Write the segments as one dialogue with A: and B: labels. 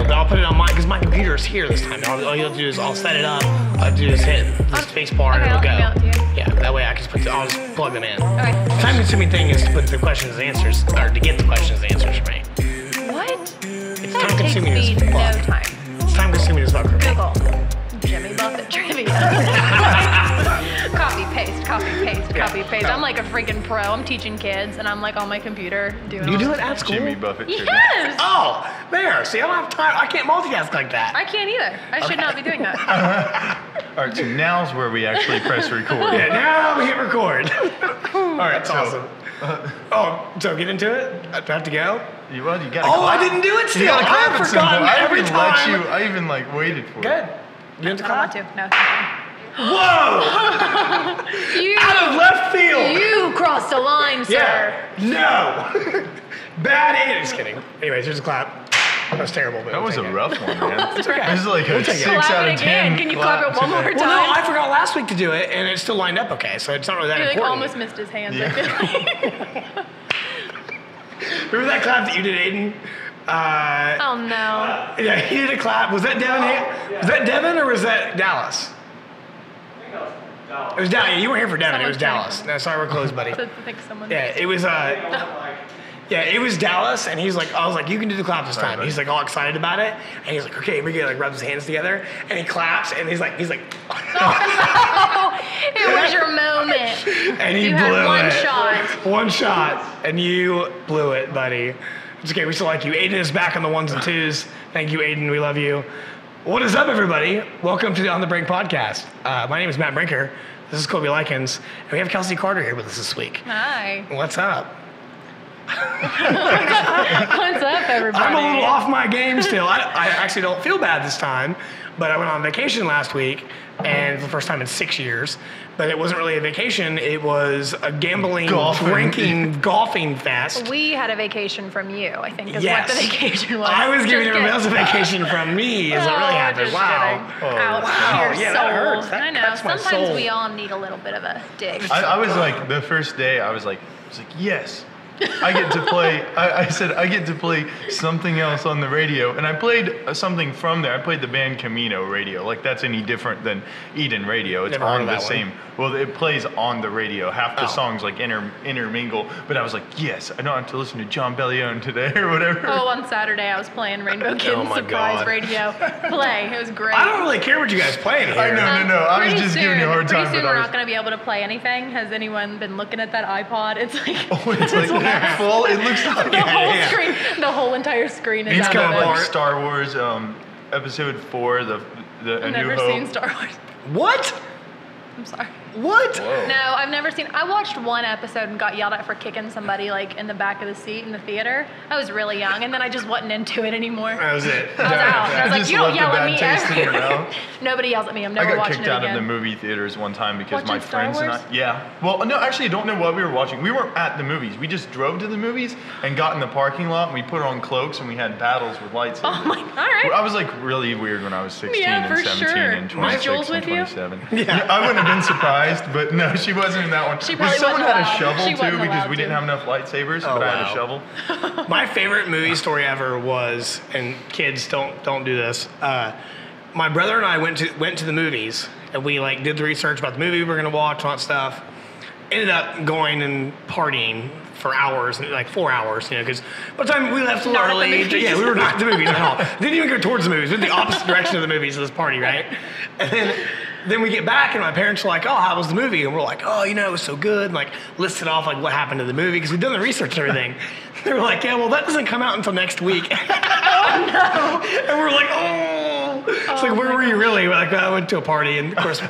A: but I'll put it on mine because my computer is here this time. All you have to do is I'll set it up. All I have to do is hit the space bar and it'll go. Yeah, that way I can I'll just plug them in.
B: Okay.
A: Time-consuming thing is to put the questions and answers, or to get the questions and answers for me.
B: What?
A: It's
B: That
A: time-consuming
B: takes
A: as
B: me no
A: fuck.
B: time.
A: It's time-consuming as fuck for me.
B: Google Jimmy Buffett trivia. Copy paste. I'm like a freaking pro. I'm teaching kids, and I'm like on my computer doing.
A: Do you do it at school?
C: Jimmy Buffett.
B: Yes.
A: Oh, there. See, I don't have time. I can't multitask like that.
B: I can't either. I should not be doing that.
C: All right, so now's where we actually press record.
A: Yeah, now we hit record.
C: All right,
A: That's awesome. So get into it? I have to go?
C: You gotta clap.
A: I didn't do it still.
C: You gotta clap
A: I've
C: at some
A: forgotten
C: point.
A: every time.
C: I even waited for it.
A: Good. You want to
B: I don't want
A: clap?
B: to. No.
A: Whoa!
B: You,
A: Out of left field!
B: you crossed a line, sir.
A: Yeah. No! Bad aim. Just kidding. Anyways, here's a clap. That was terrible. But
C: That was a rough one, man.
A: It's okay.
C: This is like a 6
B: Clap
C: out
B: it
C: of 10.
B: again. Can you clap it one more time?
A: Well, no, I forgot last week to do it, and it still lined up okay, so it's not really that
B: He like
A: important.
B: almost missed his hands.
C: Yeah.
A: Remember that clap that you did, Aidan?
B: Oh no.
A: Yeah, he did a clap. Was that Devin? Was that Devin or was that Dallas? It was Dallas. Yeah, you weren't here for Devin. It was
B: Someone's
A: Dallas. No, sorry, we're closed, buddy.
B: I think someone.
A: Yeah, it was. Yeah, it was Dallas, and he's like, I was like, you can do the clap this time. He's like all excited about it, and he's like, okay, we get like rubs his hands together, and he claps, and he's like.
B: Oh, it was your moment.
A: And he
B: You
A: blew
B: had one
A: it.
B: shot.
A: One shot, and you blew it, buddy. It's okay, we still like you. Aidan is back on the ones and twos. Thank you, Aidan. We love you. What is up, everybody? Welcome to the On the Brink podcast. My name is Matt Brinker. This is Colby Lykins, and we have Kelcie Carter here with us this week.
B: Hi.
A: What's up?
B: What's up, everybody?
A: I'm a little off my game still. I actually don't feel bad this time, but I went on vacation last week, and for the first time in 6 years. But it wasn't really a vacation. It was a gambling, drinking, golfing fest.
B: We had a vacation from you, I think, is
A: Yes.
B: what the vacation was.
A: I was giving
B: Just
A: everybody else a
B: kidding.
A: vacation from me, is what really happened.
B: Just
A: Wow.
B: kidding. Ouch.
A: Wow.
B: Your
A: Yeah,
B: soul.
A: that hurts. That
B: I know.
A: cuts my
B: Sometimes
A: soul.
B: we all need a little bit of a dig.
C: I was like, the first day, I was like, yes. I get to play. I said I get to play something else on the radio, and I played something from there. I played the band Camino radio. Like that's any different than Eden radio. It's
A: Never heard
C: on
A: of
C: the
A: that one.
C: same. Well, it plays on the radio. Half the
A: Oh.
C: songs like intermingle. But I was like, yes, I don't have to listen to John Bellion today or whatever.
B: Oh, on Saturday I was playing Rainbow Kids
A: my
B: Surprise
A: God.
B: Radio Play. It was great.
A: I don't really care what you guys play in here.
C: I know. No. I was
B: Pretty
C: just giving you a hard time.
B: Pretty soon
C: but
B: we're
C: I
B: not
C: was,
B: going to be able to play anything. Has anyone been looking at that iPod? It's like
C: it's like full. It looks like
B: the whole
A: yeah.
B: screen. The whole entire screen is
A: It's
B: out
A: coming
B: of it.
A: apart.
C: like Star Wars episode 4, the A
B: I've
C: New
B: never
C: Hope.
B: seen Star Wars.
A: What?
B: I'm sorry.
A: What?
C: Whoa.
B: No, I've never seen. I watched one episode and got yelled at for kicking somebody like in the back of the seat in the theater. I was really young, and then I just wasn't into it anymore.
A: That was it.
B: I was out. I was like,
C: just
B: you don't
C: left a
B: yell at
C: bad
B: me
C: taste in your
B: ever.
C: mouth.
B: Nobody yells at me. I'm
C: I
B: never
C: got
B: watching
C: kicked
B: it
C: out
B: again.
C: of the movie theaters one time because my
B: Watching Star
C: friends and I.
B: Wars?
C: Yeah. Well, no, actually, I don't know what we were watching. We weren't at the movies. We just drove to the movies and got in the parking lot and we put on cloaks and we had battles with lightsabers.
B: Oh my. All right.
C: I was like really weird when I was 16
B: Yeah,
C: and
B: for
C: 17
B: sure.
C: and
B: Was
C: 26
B: Julz
C: and
B: with you?
C: 27.
A: Yeah.
C: I wouldn't have been surprised, but no, she wasn't in that one.
B: She probably
C: someone
B: wasn't
C: had a
B: allowed.
C: shovel
B: She
C: too
B: wasn't
C: because
B: allowed
C: we didn't
B: to.
C: have enough lightsabers,
A: Oh,
C: but I had
A: wow.
C: a shovel.
A: My favorite movie story ever was, and kids don't do this. My brother and I went to the movies, and we like did the research about the movie we were gonna watch and all that stuff. Ended up going and partying for hours, like 4 hours, because by the time we left a little
B: Not at the
A: early,
B: movies.
A: yeah, we were not at the movies at all. Didn't even go towards the movies. We went the opposite direction of the movies to this party, right? And then we get back, and my parents are like, "Oh, how was the movie?" And we're like, "Oh, it was so good." And like listed off like what happened to the movie because we've done the research and everything. They were like, "Yeah, well, that doesn't come out until next week." Oh no! And we're like, "Oh." It's like, where were you really? Like, I went to a party, and of course,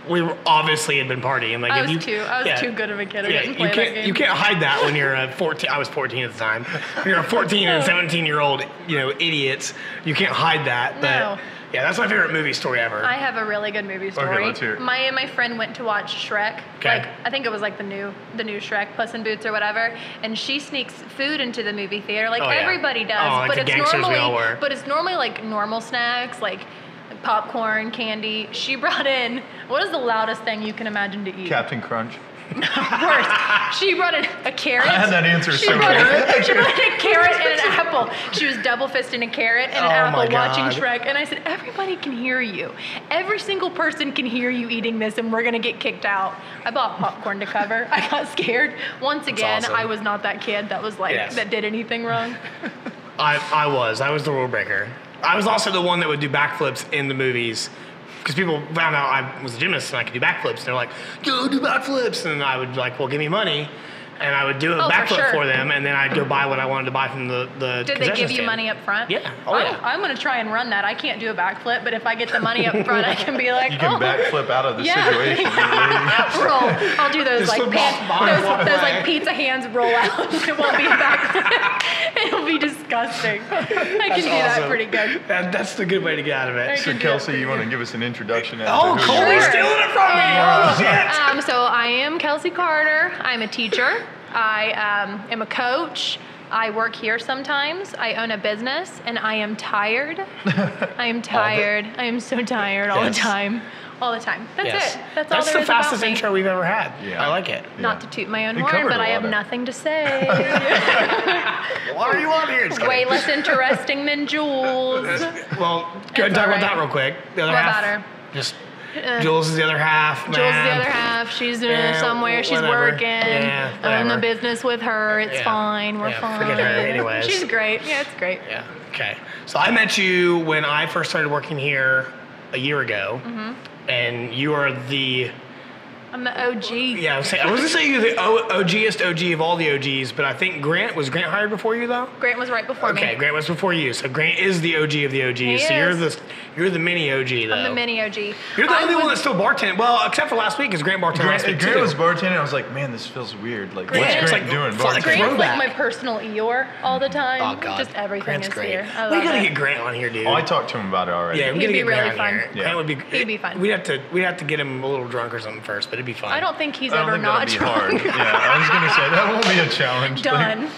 A: we were obviously had been partying. Like,
B: I
A: if
B: was too good of a kid. I
A: Yeah,
B: didn't play that game.
A: you can't hide that when you're a 14. I was 14 at the time. When you're a 14 and 17-year-old, idiots. You can't hide that. But
B: No.
A: yeah, that's my favorite movie story ever.
B: I have a really good movie story.
C: let's hear it.
B: My friend went to watch Shrek.
A: Okay.
B: Like I think it was like the new Shrek, Puss in Boots or whatever. And she sneaks food into the movie theater, like
A: Oh, yeah.
B: everybody does.
A: Oh, like
B: but
A: the
B: it's
A: gangsters we
B: normally
A: all were.
B: but it's normally like normal snacks, like popcorn, candy. She brought in what is the loudest thing you can imagine to eat?
C: Captain Crunch.
B: Worse. She brought a carrot.
C: I had that answer
B: She
C: somewhere.
B: brought a carrot and an apple. She was double fisting a carrot and an apple watching Shrek. And I said, everybody can hear you. Every single person can hear you eating this, and we're going to get kicked out. I bought popcorn to cover. I got scared. Once again,
A: awesome.
B: I was not that kid that was that did anything wrong.
A: I was the rule breaker. I was also the one that would do backflips in the movies. Because people found out I was a gymnast and I could do backflips. And they're like, go do backflips. And I would like, well, give me money. And I would do a backflip for them. And then I'd go buy what I wanted to buy from the
B: Did they give you money up front?
A: Yeah.
B: I'm going to try and run that. I can't do a backflip, but if I get the money up front, I can be like,
C: You can backflip out of the situation.
B: Roll. I'll do those
A: Just
B: like those like pizza hands roll out. It won't be a backflip. It'll be disgusting. I can do that pretty good.
A: That's the good way to get out of it.
C: So Kelcie, you want to give us an introduction?
A: Colby's stealing it from me. Oh, shit.
B: So I am Kelcie Carter. I'm a teacher. I am a coach. I work here sometimes. I own a business, and I am tired. I am tired. I am so tired all the time. All the time. That's it. That's all there is about me.
A: That's the fastest intro we've ever had. Yeah. I like it.
B: Not to toot my own horn, but I have nothing to say.
A: Why are you on here?
B: Way less interesting than Julz.
A: Well, go ahead and talk about that real quick. The other half.
B: About her?
A: Just Julz is the other half.
B: Julz is the other half. She's somewhere. She's working.
A: Yeah,
B: I'm in the business with her. It's fine. We're fine.
A: Forget her anyways.
B: She's great. Yeah, it's great.
A: Yeah. Okay. So I met you when I first started working here a year ago. And you are the...
B: I'm the OG.
A: Yeah, I was going to say you're the OGest OG of all the OGs, but I think was Grant hired before you, though?
B: Grant was right before me.
A: Okay, Grant was before you. So Grant is the OG of the OGs.
B: He
A: so
B: is.
A: You're the mini OG, though.
B: I'm the mini OG.
A: You're the only one that's still bartending. Well, except for last week, because Grant bartended last week,
C: Grant was bartending. I was like, man, this feels weird. Like, what's
B: Grant's
C: Grant doing?
B: Grant's like my personal Eeyore all the time.
A: Oh, God.
B: Just everything
A: Grant's
B: is
A: great.
B: here. I
A: We
B: love
A: gotta
B: it.
A: get Grant on here, dude.
C: Oh, I talked to him about it already.
A: Yeah, we
B: He'd
A: gotta
B: be
A: get
B: really
A: Grant on
B: fun.
A: here.
C: Yeah.
A: Grant would be.
B: He'd be fun.
A: We'd have to get him a little drunk or something first, but it'd be fun.
B: I don't think he's
C: I don't
B: ever
C: think
B: not
C: that'd be hard.
B: drunk.
C: Yeah, I was gonna say that won't be a challenge.
B: Done.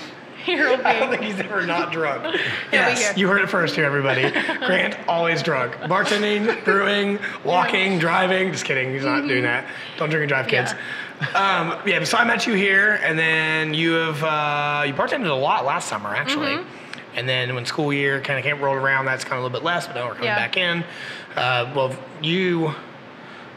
B: Here will
A: I don't
B: be.
A: think he's ever not drunk.
B: He'll be
A: Yes,
B: here.
A: you heard it first here, everybody. Grant, always drunk. Bartending, brewing, walking, driving. Just kidding, he's not doing that. Don't drink and drive, kids. So I met you here, and then you bartended a lot last summer, actually. And then when school year kind of rolled around, that's kind of a little bit less, but now we're coming back in.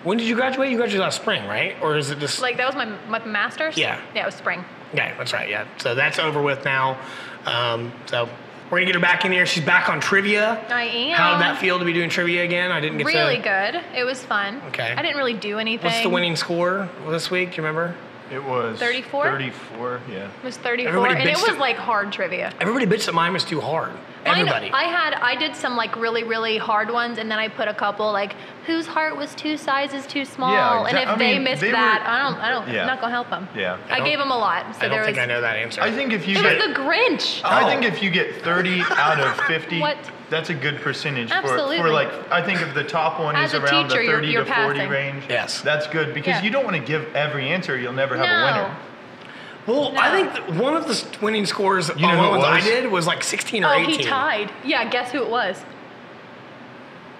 A: When did you graduate? You graduated last spring, right? Or is it just...
B: Like, that was my master's?
A: Yeah.
B: Yeah, it was spring.
A: Yeah, that's right, yeah. So that's over with now. So we're going to get her back in here. She's back on trivia.
B: I am.
A: How did that feel to be doing trivia again? I didn't get
B: Really good. It was fun.
A: Okay.
B: I didn't really do anything.
A: What's the winning score this week? Do you remember?
C: It was
B: 34?
C: 34, yeah.
B: It was 34,
A: Everybody
B: and it
A: bitched
B: was like hard trivia.
A: Everybody bitched that mine was too hard. Everybody.
B: I did some like really, really hard ones, and then I put a couple like whose heart was 2 sizes too small,
C: Yeah,
B: and if they missed that, I'm
C: Yeah.
B: not gonna help them.
C: Yeah.
B: I gave them a lot. So
A: I don't think I know that answer.
C: I think if you
B: It
C: get
B: was the Grinch.
C: I think if you get 30 out of 50,
B: What?
C: that's a good percentage
B: Absolutely.
C: for like, I think if the top one
B: As
C: is
B: a
C: around
B: teacher,
C: the 30
B: you're
C: to 40
B: passing.
C: range,
A: Yes.
C: that's good because
B: Yeah.
C: you don't want to give every answer, you'll never have a
B: No.
C: winner.
A: Well, I think that one of the winning scores
C: know
A: on
C: who
A: one
C: it
A: ones I
C: was?
A: did was like 16 or
B: Oh,
A: 18.
B: he tied. Yeah, guess who it was?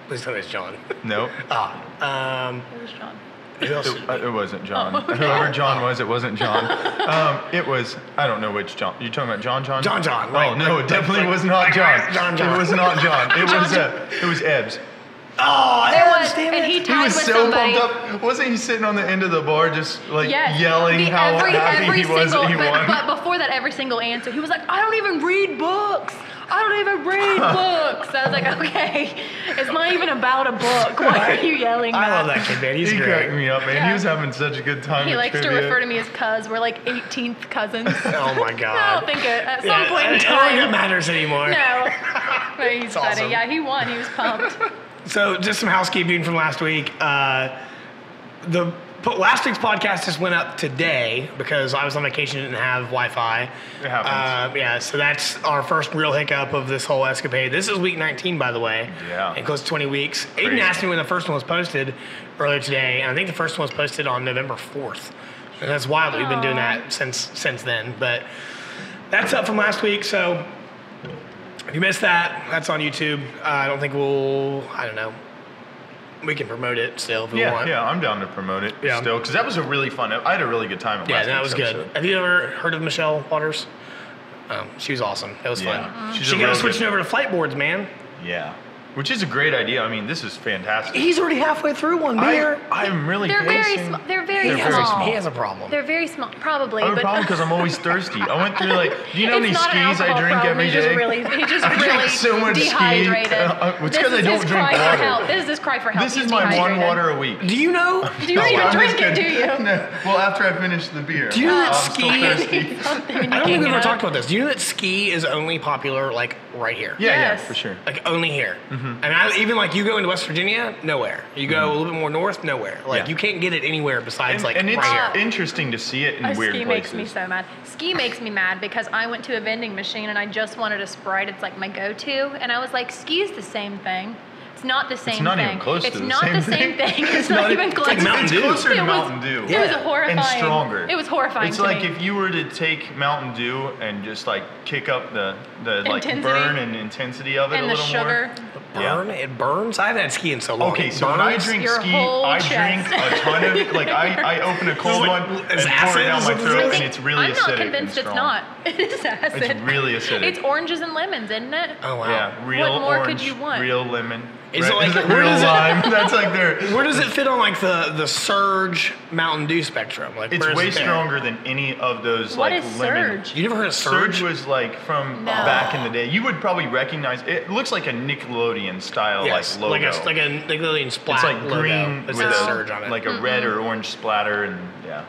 A: Please tell me it's John.
C: Nope.
B: It was John.
A: Who else?
C: It wasn't John.
B: Oh, okay.
C: Whoever John was, it wasn't John. It was, I don't know which John. You talking about John?
A: John.
C: Oh, no, it definitely was not John.
A: John.
C: It was not John. It was Ebbs.
A: Oh,
B: There
A: Ebbs,
B: was,
A: damn
B: and
A: it.
B: he
C: He
B: tied
C: was
B: with
C: so
B: somebody.
C: pumped up. Wasn't he sitting on the end of the bar just like
B: Yes.
C: yelling how happy he was that he
B: but,
C: won?
B: But before that, every single answer, he was like, I don't even read books. I don't even read books. I was like, okay, it's not even about a book. Why are you yelling
A: I
B: that?
A: love that kid, man. He's
C: He
A: great.
C: cracked me up, man.
B: Yeah.
C: He was having such a good time.
B: He
C: at
B: likes to
C: trivia.
B: refer to me as cuz. We're like 18th cousins.
A: Oh my God.
B: I don't think at some
A: Yeah,
B: point in
A: I don't think it
B: time.
A: matters anymore.
B: No. But he's funny.
A: awesome.
B: Yeah, he won. He was pumped.
A: So just some housekeeping from last week. Last week's podcast just went up today because I was on vacation and didn't have Wi-Fi.
C: It happens.
A: So that's our first real hiccup of this whole escapade. This is week 19, by the way.
C: Yeah.
A: It goes 20 weeks. Aiden
C: Crazy.
A: asked me when the first one was posted earlier today, and I think the first one was posted on November 4th. And that's wild that we've been doing that since then. But that's up from last week, so if you missed that, that's on YouTube. I don't know. We can promote it still if we
C: Yeah,
A: want.
C: yeah, I'm down to promote it
A: Yeah.
C: still because that was a really fun. I had a really good time at
A: Yeah,
C: last
A: that was
C: week's
A: good.
C: episode.
A: Have you ever heard of Michelle Waters? She was awesome. That was
C: Yeah.
A: fun.
C: She's
A: She
C: a
A: got
C: real
A: us switching
C: good-
A: over to flight boards, man.
C: Yeah, which is a great idea. I mean, this is fantastic.
A: He's already halfway through one beer.
C: I'm really
B: They're very
C: pacing.
B: small. They're very
C: They're
B: small.
C: very small.
A: He has a problem.
B: They're very small, probably.
C: I have a
B: but
C: problem because I'm always thirsty. I went through like, do you know how many
B: it's not an
C: skis I
B: alcohol
C: drink
B: problem.
C: every
B: He just
C: day?
B: he just
C: I drink
B: really
C: so much ski.
B: dehydrated.
C: It's 'cause I
B: This is
C: don't
B: his
C: drink
B: cry for
C: water.
B: help. This is his cry for help.
C: This
B: He's
C: is my one
B: dehydrated.
C: water a week.
A: Do you know?
B: You don't even
C: I'm
B: drink
C: just
B: it, do
C: kidding.
B: you?
C: No. Well, after I finish the beer.
A: Do you know that
C: I'm still
A: ski-
C: thirsty.
B: Something when
A: I
B: you
A: don't think we've
B: get
A: ever
B: up.
A: talked about this. Do you know that ski is only popular like right here?
C: Yeah,
B: Yes.
C: yeah, for sure.
A: Like only here. And even like you go into West Virginia, nowhere. You go a little bit more north, nowhere. Like
C: Yeah.
A: you can't get it anywhere besides like
C: and it's
A: right here.
C: interesting to see it in weird
B: Ski
C: places.
B: makes me so mad. Ski makes me mad because I went to a vending machine and I just wanted a Sprite. It's like my go-to, and I was like, "Ski's the same thing. It's not the same
C: not
B: thing.
C: even close to
B: it's
C: the
B: not
C: same
B: the same
C: thing.
B: thing. It's not even close.
A: like Mountain
C: It's
A: Dew.
C: closer
B: It
C: to
B: was-
C: Mountain Dew.
B: It was
A: Yeah.
B: horrifying.
C: And stronger.
B: It was horrifying.
C: It's
B: to
C: like
B: me.
C: if you were to take Mountain Dew and just like kick up the like
B: Intensity.
C: burn and intensity of it
B: and
C: a
B: the
C: little
B: sugar.
A: Burn? It burns? I haven't had ski in so long.
C: Okay,
A: It
C: so when I
A: burns?
C: drink
B: Your
C: ski,
B: whole
C: I
B: chest.
C: drink a ton of it. Like I open a cold
A: like-
C: one and
A: is
C: pour
A: acid?
C: it down
A: Is
C: my
A: it-
C: throat,
A: is
C: and
A: it-
C: it's really
B: I'm
C: acidic
B: not convinced
C: and
B: it's
C: strong.
B: not. It is acid.
C: It's really acidic.
B: It's oranges and lemons, isn't it?
A: Oh wow.
C: Yeah, real
B: What more could
C: orange,
B: you want?
C: real lemon.
A: Is it like-
C: real
A: where does it-
C: lime? That's like their.
A: Where does it fit on like the Surge Mountain Dew spectrum? Like
C: It's
A: where is
C: way
A: it there?
C: stronger than any of those
B: What
C: like
B: is
C: lemon.
B: Surge?
A: You never heard of
C: Surge
A: Surge?
C: was like from
B: No.
C: back in the day. You would probably recognize it. Looks like a Nickelodeon style
A: Yes,
C: like logo.
A: like a Nickelodeon splat
C: it's like
A: logo.
C: green
A: It
C: with
A: says
C: a,
A: Surge on it.
C: like a red or orange splatter, and yeah,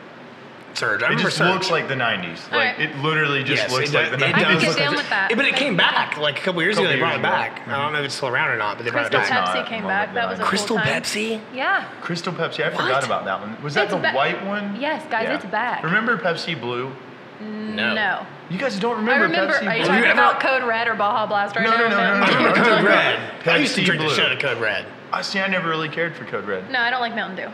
A: Surge. I
C: it
A: remember
C: just
A: Surge.
C: looks like the '90s. Like
B: Alright.
C: it literally just
A: Yes,
C: looks
A: it
C: like
A: does-
C: the
A: it
C: 90s.
B: I could
A: does
B: get
A: look
B: down
A: like
B: with that.
A: Yeah, but it came back like a couple years ago. They brought it back. I don't know if it's still around or not, but they brought it
B: Crystal
A: back.
C: Pepsi.
B: Pepsi came
C: not
B: back.
C: more
B: That
C: than
B: was a
C: that.
A: Crystal
B: cool time.
A: Pepsi?
B: Yeah.
C: Crystal Pepsi. I
A: What?
C: forgot about that one. Was that
B: It's
C: the
B: ba-
C: white one?
B: Yes, guys, it's back.
C: Remember Pepsi Blue?
B: No.
C: You guys don't
B: I
C: remember,
B: remember.
C: Pepsi
B: Are you
C: Blue?
B: talking
A: ever-
B: about Code Red or Baja Blast right
C: No,
B: now?
C: no, no, no,
A: I
C: no.
A: remember Code Red. I used to
C: Pepsi
A: drink the
C: Blue.
A: shit out of Code Red.
C: I see. I never really cared for Code Red.
B: No, I don't like Mountain Dew.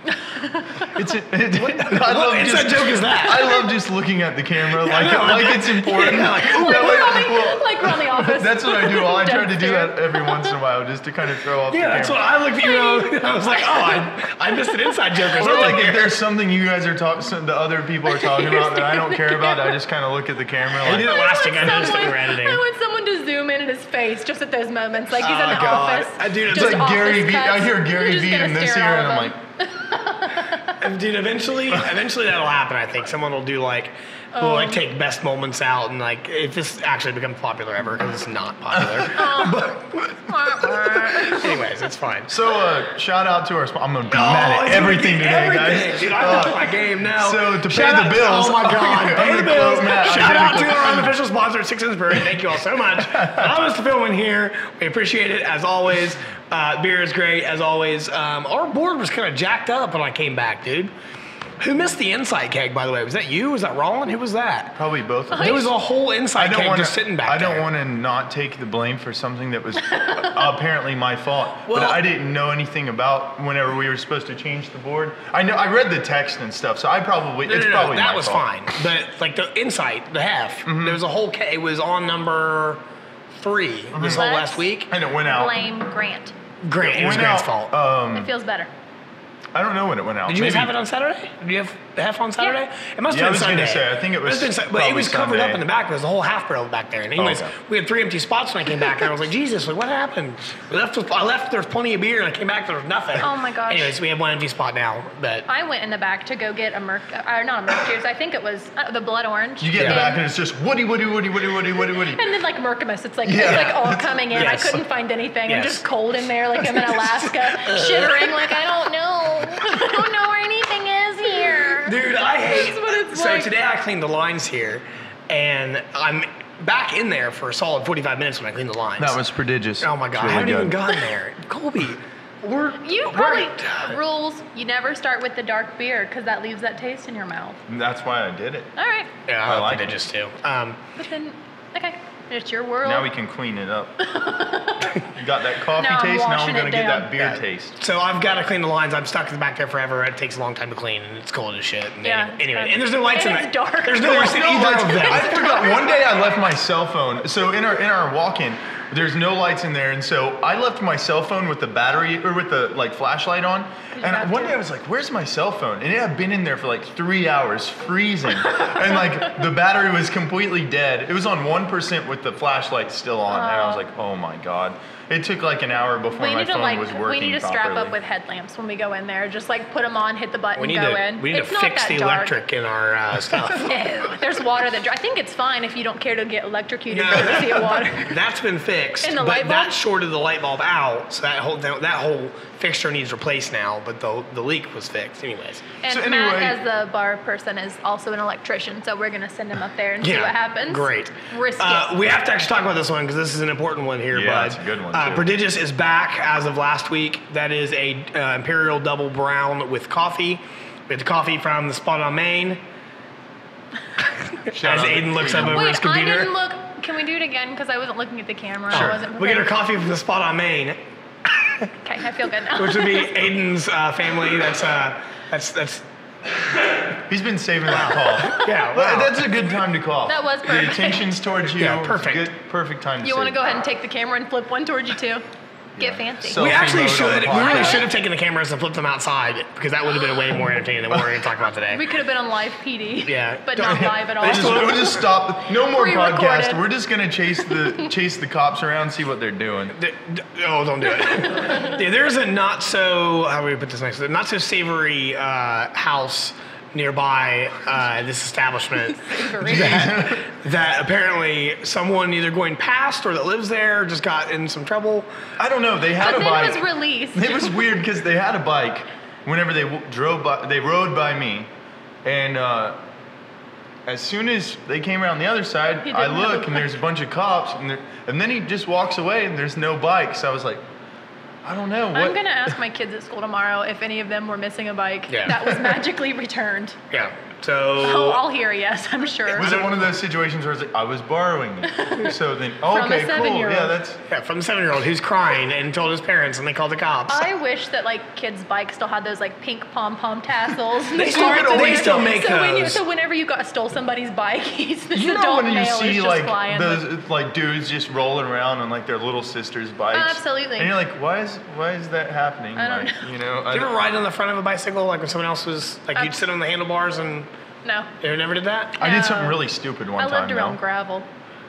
C: It's I
A: What
C: love
A: inside
C: just,
A: joke is that?
C: I love just looking at the camera
A: I
C: like
A: know, I
C: like it's important.
A: Yeah, like,
C: That way-
B: Like we're on The Office.
C: that's what I do. I try to do
B: Dead
C: that every once in a while just to kind of throw off
A: Yeah,
C: the
A: that's what
C: camera.
A: I looked at you. I was like, oh, I missed an inside joke or
C: Or
A: something.
C: like if there's something you guys are talking, the other people are talking about that I don't care about, I just kind of look at the camera
A: I did
C: like,
A: it last week. I noticed that we were editing.
B: I want someone to zoom in at his face just at those moments, like he's in
A: Oh,
B: the
A: God.
B: office.
A: Dude, it's
B: just
C: like Gary
B: office
C: V. I
B: cuts.
C: hear Gary
B: You're just
C: V
B: gonna
C: in this
B: stare
C: ear,
B: at
C: and
B: all
C: I'm
B: of
C: like,
B: them.
A: Dude, eventually that'll happen. I think someone will do like, will like take best moments out and like if this actually becomes popular ever because it's not popular. But anyways, it's fine.
C: so shout out to our sponsor. I'm gonna be mad at everything today, guys.
A: Dude, I know my game now.
C: So to pay
A: Shout
C: the
A: out-
C: bills,
A: oh my God,
C: I'm
A: pay the
C: gonna
A: bills.
C: quote Matt
A: Shout out to
C: identically.
A: our unofficial sponsor, Six Brewery. Thank you all so much. I'm Mr. Philman here. We appreciate it as always. Beer is great as always. Our board was kind of jacked up when I came back, dude. Who missed the insight keg, by the way? Was that you? Was that Roland? Who was that?
C: Probably both of them.
A: There was a whole insight keg just sitting back
C: I
A: there.
C: don't want to not take the blame for something that was apparently my fault.
A: Well-
C: but I didn't know anything about whenever we were supposed to change the board. I know I read the text and stuff, so I probably it's probably
A: that
C: my
A: was
C: fault.
A: fine. But like the insight, the hef, there was a whole keg. It was on number 3 this whole
B: Let's
A: last week.
C: And it went out.
B: Blame Grant.
A: Grant, it was
C: went
A: Grant's
C: out,
A: fault.
B: It feels better.
C: I don't know when it went out.
A: Did you guys
C: Maybe-
A: have it on Saturday? Did you have the half on Saturday?
B: Yeah.
A: It must
C: Yeah,
A: have
C: I was
A: been
C: gonna
A: Sunday.
C: say, I think it was
A: But it
C: probably
A: was covered up
C: Sunday.
A: in the back. There's a whole half barrel back there. And anyways,
C: okay.
A: we had 3 empty spots when I came back, and I was like, Jesus, like what happened? I left. There was plenty of beer, and I came back. There was nothing.
B: Oh my gosh.
A: Anyways, we have 1 empty spot now. But
B: I went in the back to go get a not a Merc juice. I think it was the blood orange.
C: You get
A: Yeah.
C: back and it's just Woody.
B: And then like Mercamus, it's like
C: Yeah.
B: it's like all coming in.
A: Yes.
B: I couldn't find anything. I'm
A: Yes.
B: just cold in there, like I'm in Alaska, shivering, like I don't know. I don't know where anything is here.
A: dude, I hate.
B: That's what it's
A: So
B: like.
A: today I cleaned the lines here, and I'm back in there for a solid 45 minutes when I cleaned the lines.
C: That was prodigious.
A: Oh my God,
C: It's really
A: I haven't even
C: good.
A: gotten there, Colby.
B: You probably rules. You never start with the dark beer because that leaves that taste in your mouth.
C: That's why I did it.
B: All right,
A: Yeah,
C: I
A: I
C: like
A: like
C: it.
A: just too.
B: but then okay, it's your world.
C: Now we can clean it up. You got that coffee
B: Now I'm
C: taste. Now I'm
B: washing
C: gonna
B: it
C: get
B: down.
C: that beer taste.
A: So I've got to clean the lines. I'm stuck back there forever. It takes a long time to clean, and it's cold as shit. And
B: Yeah, it's
A: anyway,
B: fun.
A: and there's no lights
B: And
A: in
B: it's
A: there.
B: dark.
A: There's no lights in either of them.
C: I forgot. One day I left my cell phone. So in our walk-in, There's no lights in there, and so I left my cell phone with the battery or with the like flashlight on. And one day I was like, "Where's my cell phone?" And it had been in there for like 3 hours, freezing, and like the battery was completely dead. It was on 1% with the flashlight still on, and I was like, "Oh my god!" It took like an hour before my phone was working.
B: We need to strap
C: properly.
B: up with headlamps when we go in there. Just like put them on, hit the button,
A: We need
B: go
A: to
B: in.
A: we need
B: It's
A: to
B: not
A: fix
B: that
A: the
B: dark.
A: electric in our stuff.
B: Ew. There's water that. I think it's fine if you don't care to get electrocuted to see water.
A: That's been fixed.
B: In the
A: but
B: light bulb?
A: that shorted the light bulb out, so that whole fixture needs replaced now. But the leak was fixed, anyways.
B: And
C: So
B: Matt,
C: anyway-
B: as the bar person, is also an electrician, so we're gonna send him up there and see what happens.
A: Great.
B: Risk it.
A: We have to actually talk about this one because this is an important one here,
C: Yeah,
A: bud.
C: it's a good one, too.
A: Prodigious is back as of last week. That is a Imperial Double Brown with coffee. We have the coffee from the spot on Main.
C: Shout
A: As
C: out.
A: Aiden looks up over his
B: Wait, I
A: computer.
B: didn't look. Can we do it again? Because I wasn't looking at the camera. I wasn't prepared.
A: We get our coffee from the spot on Main,
B: Okay, I feel good now.
A: which would be Aiden's family. That's
C: He's been saving that call.
A: yeah.
C: Well,
A: Wow.
C: that's a good time to call.
B: That was
C: The
B: perfect.
C: attention's towards you.
A: Yeah,
C: It's
A: perfect.
C: Good, perfect time to
B: You
C: say.
B: want to go ahead and take the camera and flip one towards you too? Get
C: Yeah.
B: fancy.
C: So-
A: We actually
C: Selfie mode on
A: should.
C: the
A: We really
C: podcast.
A: should have taken the cameras and flipped them outside because that would have been way more entertaining than what we're going to talk about today.
B: We could have been on live PD.
A: Yeah.
B: But not live at all.
C: We'll just stop. No more
B: Pre-recorded.
C: podcast. We're just gonna chase the cops around, see what they're doing.
A: Oh, don't do it. Yeah, there's a not so, how do we put this next? Not so savory house nearby this establishment that apparently someone either going past or that lives there just got in some trouble.
C: I don't know. They had
B: But
C: a
B: then
C: bike.
B: it was released.
C: It was weird because they had a bike. Whenever they drove by, they rode by me, and as soon as they came around the other side,
B: He
C: I
B: didn't have a
C: look and there's a bunch of cops, and then he just walks away and there's no bike. So I was like, I don't know.
B: I'm going to ask my kids at school tomorrow if any of them were missing a bike
A: Yeah.
B: that was magically returned.
A: Yeah.
B: Oh,
A: So
B: I'll hear a yes, I'm sure.
C: Was it one of those situations where it's like, I was borrowing it? So then,
B: From a
C: okay, cool.
B: 7-year-old.
C: Yeah, that's.
A: yeah, from the 7-year-old who's crying and told his parents and they called the cops.
B: I wish that like kids' bikes still had those like pink pom-pom tassels.
A: They still make those.
B: So whenever you stole somebody's bike, this
C: You know
B: adult
C: when you
B: male is
C: see
B: just
C: like
B: flying.
C: those like dudes just rolling around on like their little sister's bikes?
B: Absolutely.
C: And you're like, why is that happening?
B: I don't
C: like, you know.
A: Did you ever ride on the front of a bicycle like when someone else was, like you'd sit on the handlebars and
B: No.
A: you never did that?
C: I did something
B: No.
C: really stupid one
B: I
C: time.
B: lived around
C: though.
B: gravel.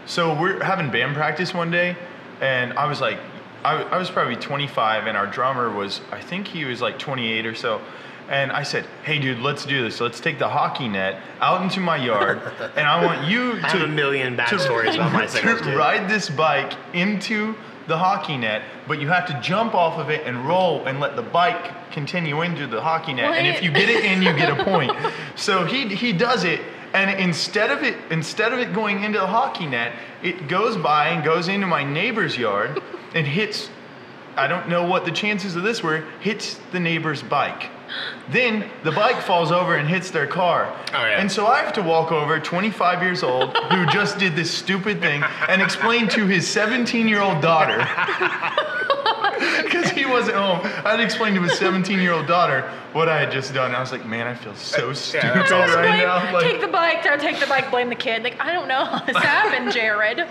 C: So we're having band practice one day, and I was like, I was probably 25, and our drummer was, I think he was like 28 or so. And I said, hey, dude, let's do this. Let's take the hockey net out into my yard, and I want you
A: I have a million backstories about bicycles,
C: to
A: dude.
C: ride this bike into the hockey net, but you have to jump off of it and roll and let the bike continue into the hockey net. And if
B: What?
C: you get it in, you get a point. So he does it, and instead of it going into the hockey net, it goes by and goes into my neighbor's yard and hits. I don't know what the chances of this were. Hits the neighbor's bike. Then the bike falls over and hits their car.
A: Oh, yeah.
C: And so I have to walk over, 25 years old, who just did this stupid thing, and explain to his 17-year-old daughter, because he wasn't home, I had to explain to his 17-year-old daughter what I had just done. I was like, man, I feel so stupid
A: that's
C: right
A: awesome.
C: now. Like,
B: Take the bike, blame the kid. Like, I don't know how this happened, Jared.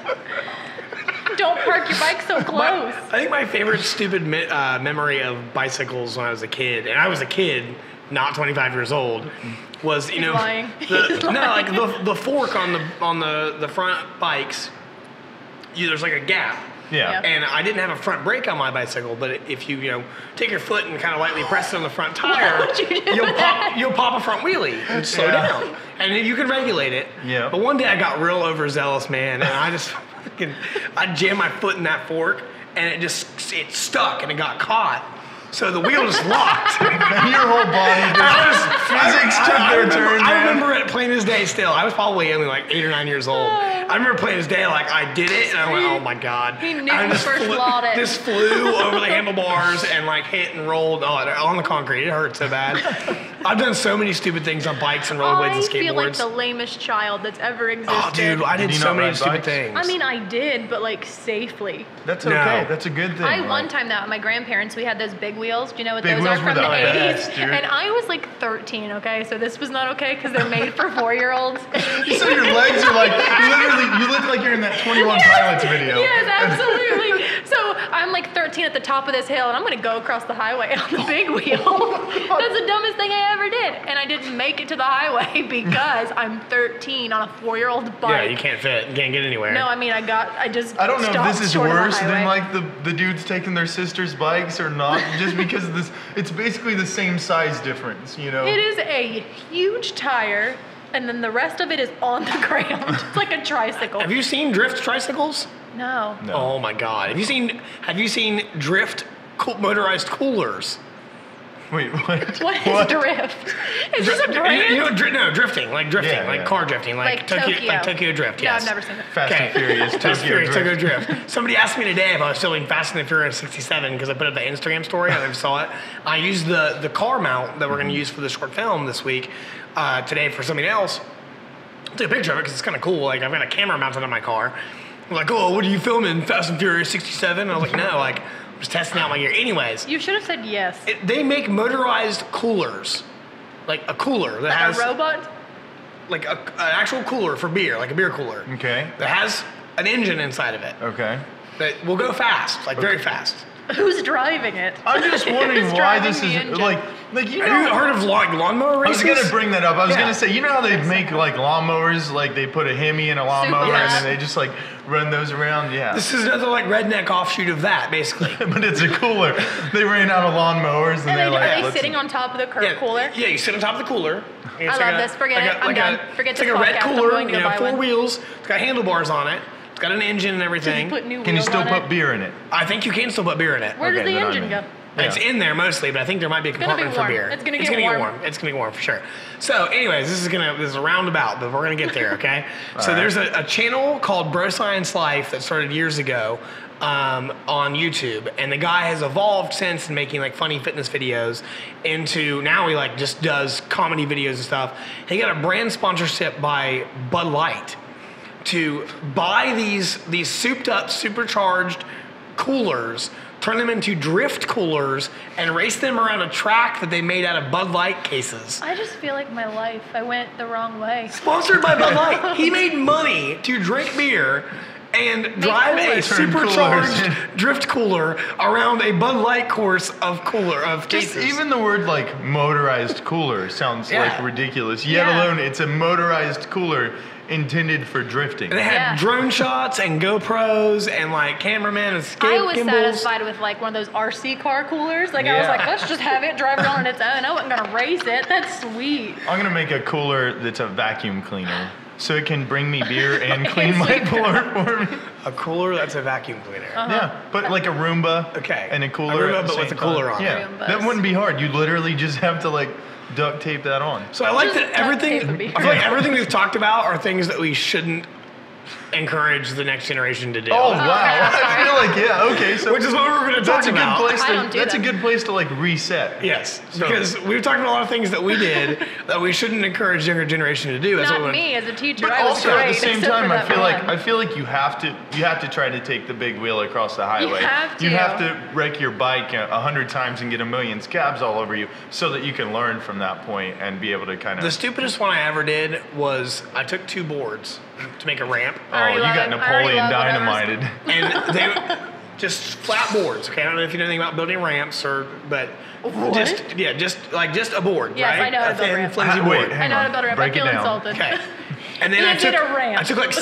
B: Don't park your bike so close.
A: I think my favorite stupid memory of bicycles when I was a kid, and I was a kid, not 25 years old, was
B: He's lying.
A: The fork on the front bikes. There's like a gap.
C: yeah.
A: And I didn't have a front brake on my bicycle, but if you take your foot and kind of lightly press it on the front tire,
B: would you do
A: you'll pop a front wheelie and slow
C: Yeah.
A: down, and you can regulate it.
C: Yeah.
A: But one day I got real overzealous, man, and I jammed my foot in that fork, and it stuck and it got caught. So the wheel just locked.
C: And your whole body physics took their turn,
A: I
C: man.
A: remember it plain as day still. I was probably only like 8 or 9 years old. I remember plain as day, like I did it, and I went, oh my God.
B: He knew
A: I
B: the first law it.
A: Just flew over the handlebars and like hit and rolled on the concrete. It hurt so bad. I've done so many stupid things on bikes and rollerblades and
B: I feel like
A: skateboards.
B: the lamest child that's ever existed.
A: Oh, dude, I
C: Did
A: did
C: you
A: so
C: not
A: many
C: ride
A: stupid
C: bikes?
A: things.
B: I mean, I did, but like safely.
C: That's
A: No.
C: okay. That's a good thing.
B: I
C: like-
B: one time though, at my grandparents, we had those big wheels. Do you know what
C: Big
B: those
C: wheels
B: are
C: were
B: from the
C: the
B: 80s?
C: best, dude.
B: And I was like 13, okay? So this was not okay because they're made for 4-year-olds.
C: So your legs are like literally you look like you're in that 21 Pilots video.
B: Yes, absolutely. So I'm like 13 at the top of this hill, and I'm going to go across the highway on the big wheel. That's the dumbest thing I ever did. And I didn't make it to the highway because I'm 13 on a 4-year-old bike.
A: Yeah, you can't fit. You can't get anywhere.
B: No, I mean, I don't know
C: if this is worse than like the dudes taking their sister's bikes or not, just because of this. It's basically the same size difference, you know?
B: It is a huge tire, and then the rest of it is on the ground. It's like a tricycle.
A: Have you seen drift tricycles?
B: No.
A: Oh my God! Have you seen drift motorized coolers?
C: Wait, what?
B: What is drift? Is this a brand?
A: You know, drifting, like car drifting, like
B: Tokyo.
A: Tokyo Drift.
B: No,
A: Yes.
B: I've never seen it.
C: Fast and Furious,
A: Tokyo Drift. Somebody asked me today if I was filming Fast and the Furious 67 because I put up the Instagram story. I never saw it. I used the car mount that we're going to use for the short film this week today for something else. I took a picture of it because it's kind of cool. Like I've got a camera mounted on my car. I'm like, oh, what are you filming? Fast and Furious 67? And I was like, no, like. Just testing out my gear. Anyways.
B: You should have said yes.
A: They make motorized coolers. Like a cooler that has...
B: a robot?
A: Like an actual cooler for beer, like a beer cooler.
C: Okay.
A: That has an engine inside of it.
C: Okay.
A: That will go fast, like very fast.
B: Who's driving it?
C: I'm just wondering
B: Who's
C: why
B: driving
C: this
B: the
C: is
B: engine?
C: like you know.
A: Have you heard of lawnmower races?
C: I was gonna bring that up. I was
A: Yeah.
C: gonna say, you know how they make like lawnmowers, like they put a Hemi in a lawnmower
B: Super
C: and
B: fast.
C: then they just like run those around. Yeah.
A: This is another like redneck offshoot of that, basically.
C: But it's a cooler. They ran out of lawnmowers and they're like,
B: are they
C: let's-
B: sitting on top of the cooler?
A: Yeah, you sit on top of the cooler.
B: I love this. Forget it. I'm done. Forget
A: It's
B: this
A: like a red
B: podcast. I'm
A: cooler,
B: going to go buy
A: 4
B: one.
A: wheels. It's got handlebars on it. It's got an engine and everything.
B: Put new
C: Can you
B: wheels
C: still
B: on
C: put
B: it?
C: beer in it?
A: I think you can still put beer in it.
B: Where does
C: Okay,
B: the
C: then I'm
B: engine
C: in.
B: go?
A: It's in there mostly, but I think there might be a
B: gonna be
A: compartment for
B: warm.
A: beer.
B: It's gonna
A: get
B: get warm.
A: It's gonna get warm for sure. So, anyways, this is a roundabout, but we're gonna get there, okay? So
C: right.
A: there's a channel called Bro Science Life that started years ago on YouTube, and the guy has evolved since in making like funny fitness videos into now he like just does comedy videos and stuff. He got a brand sponsorship by Bud Light to buy these souped up, supercharged coolers, turn them into drift coolers, and race them around a track that they made out of Bud Light cases.
B: I just feel like my life, I went the wrong way.
A: Sponsored by Bud Light. He made money to drink beer and drive a
B: coolers.
C: Turn
A: supercharged
C: coolers.
A: drift cooler around a Bud Light course of
C: Just
A: cases.
C: even the word like motorized cooler sounds
A: Yeah.
C: like ridiculous. Yet
B: Yeah.
C: alone, it's a motorized cooler intended for drifting.
A: And they had
B: Yeah.
A: drone shots and GoPros and like cameramen and
B: I was
A: gimbals.
B: satisfied with like one of those RC car coolers. Like I was
C: Yeah.
B: like, let's just have it drive it on its own. I wasn't gonna race it. That's sweet.
C: I'm gonna make a cooler that's a vacuum cleaner, so it can bring me beer and clean
B: And
C: my
B: sweet
C: cooler for me.
A: A cooler that's a vacuum cleaner.
C: Yeah, but like a Roomba.
A: Okay.
C: And a cooler.
A: A Roomba,
C: at the
A: but with
C: same
A: a cooler
C: time.
A: on it.
C: Yeah,
B: Roombas.
C: that wouldn't be hard. You literally just have to like duct tape that on.
A: So I like
B: Just
A: that
B: duct tape would
A: everything.
B: be
A: I feel like
B: hard.
A: everything we've talked about are things that we shouldn't encourage the next generation to do.
C: Oh wow!
B: yeah,
C: I feel like okay. So
A: Which is what we're going to talk
C: that's a good
A: about.
C: place.
B: I don't do
C: That's a
B: that.
C: good place to like reset.
A: Yes,
C: So-
A: because we've talked about a lot of things that we did that we shouldn't encourage younger generation to do. That's what
B: Not
A: we
B: me as a teacher.
C: But
B: I was
C: also
B: great.
C: at the same
B: except
C: time,
B: for
C: I
B: that
C: feel
B: one.
C: like you have to try to take the big wheel across the highway.
B: have
C: You
B: to.
C: have to wreck your bike 100 times and get a million scabs all over you, so that you can learn from that point and be able to kind
A: The
C: of.
A: stupidest one I ever did was I took 2 boards to make a ramp,
C: Oh,
B: I already
C: you
B: love
C: got
B: it. I already
C: Napoleon
B: love whatever's-
C: dynamited.
A: and they just flat boards. Okay, I don't know if you know anything about building ramps but
B: What?
A: just a board,
B: Yes,
A: right?
B: I know how
A: a
B: to build
A: thin,
B: ramps.
A: flimsy
C: Wait,
A: board.
C: hang
B: I know how to
C: on.
B: build a ramp.
C: Break
B: I feel
C: it down.
B: insulted.
A: Okay. And then
B: You
A: I
B: did
A: took
B: a ramp.
A: I took like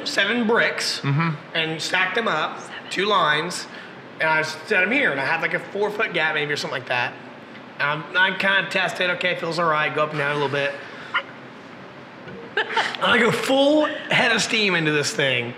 A: seven bricks and stacked them up, 2 lines, and I set them here, and I had like a 4-foot gap maybe or something like that. I kind of tested, okay, feels all right, go up and down a little bit. And I go full head of steam into this thing,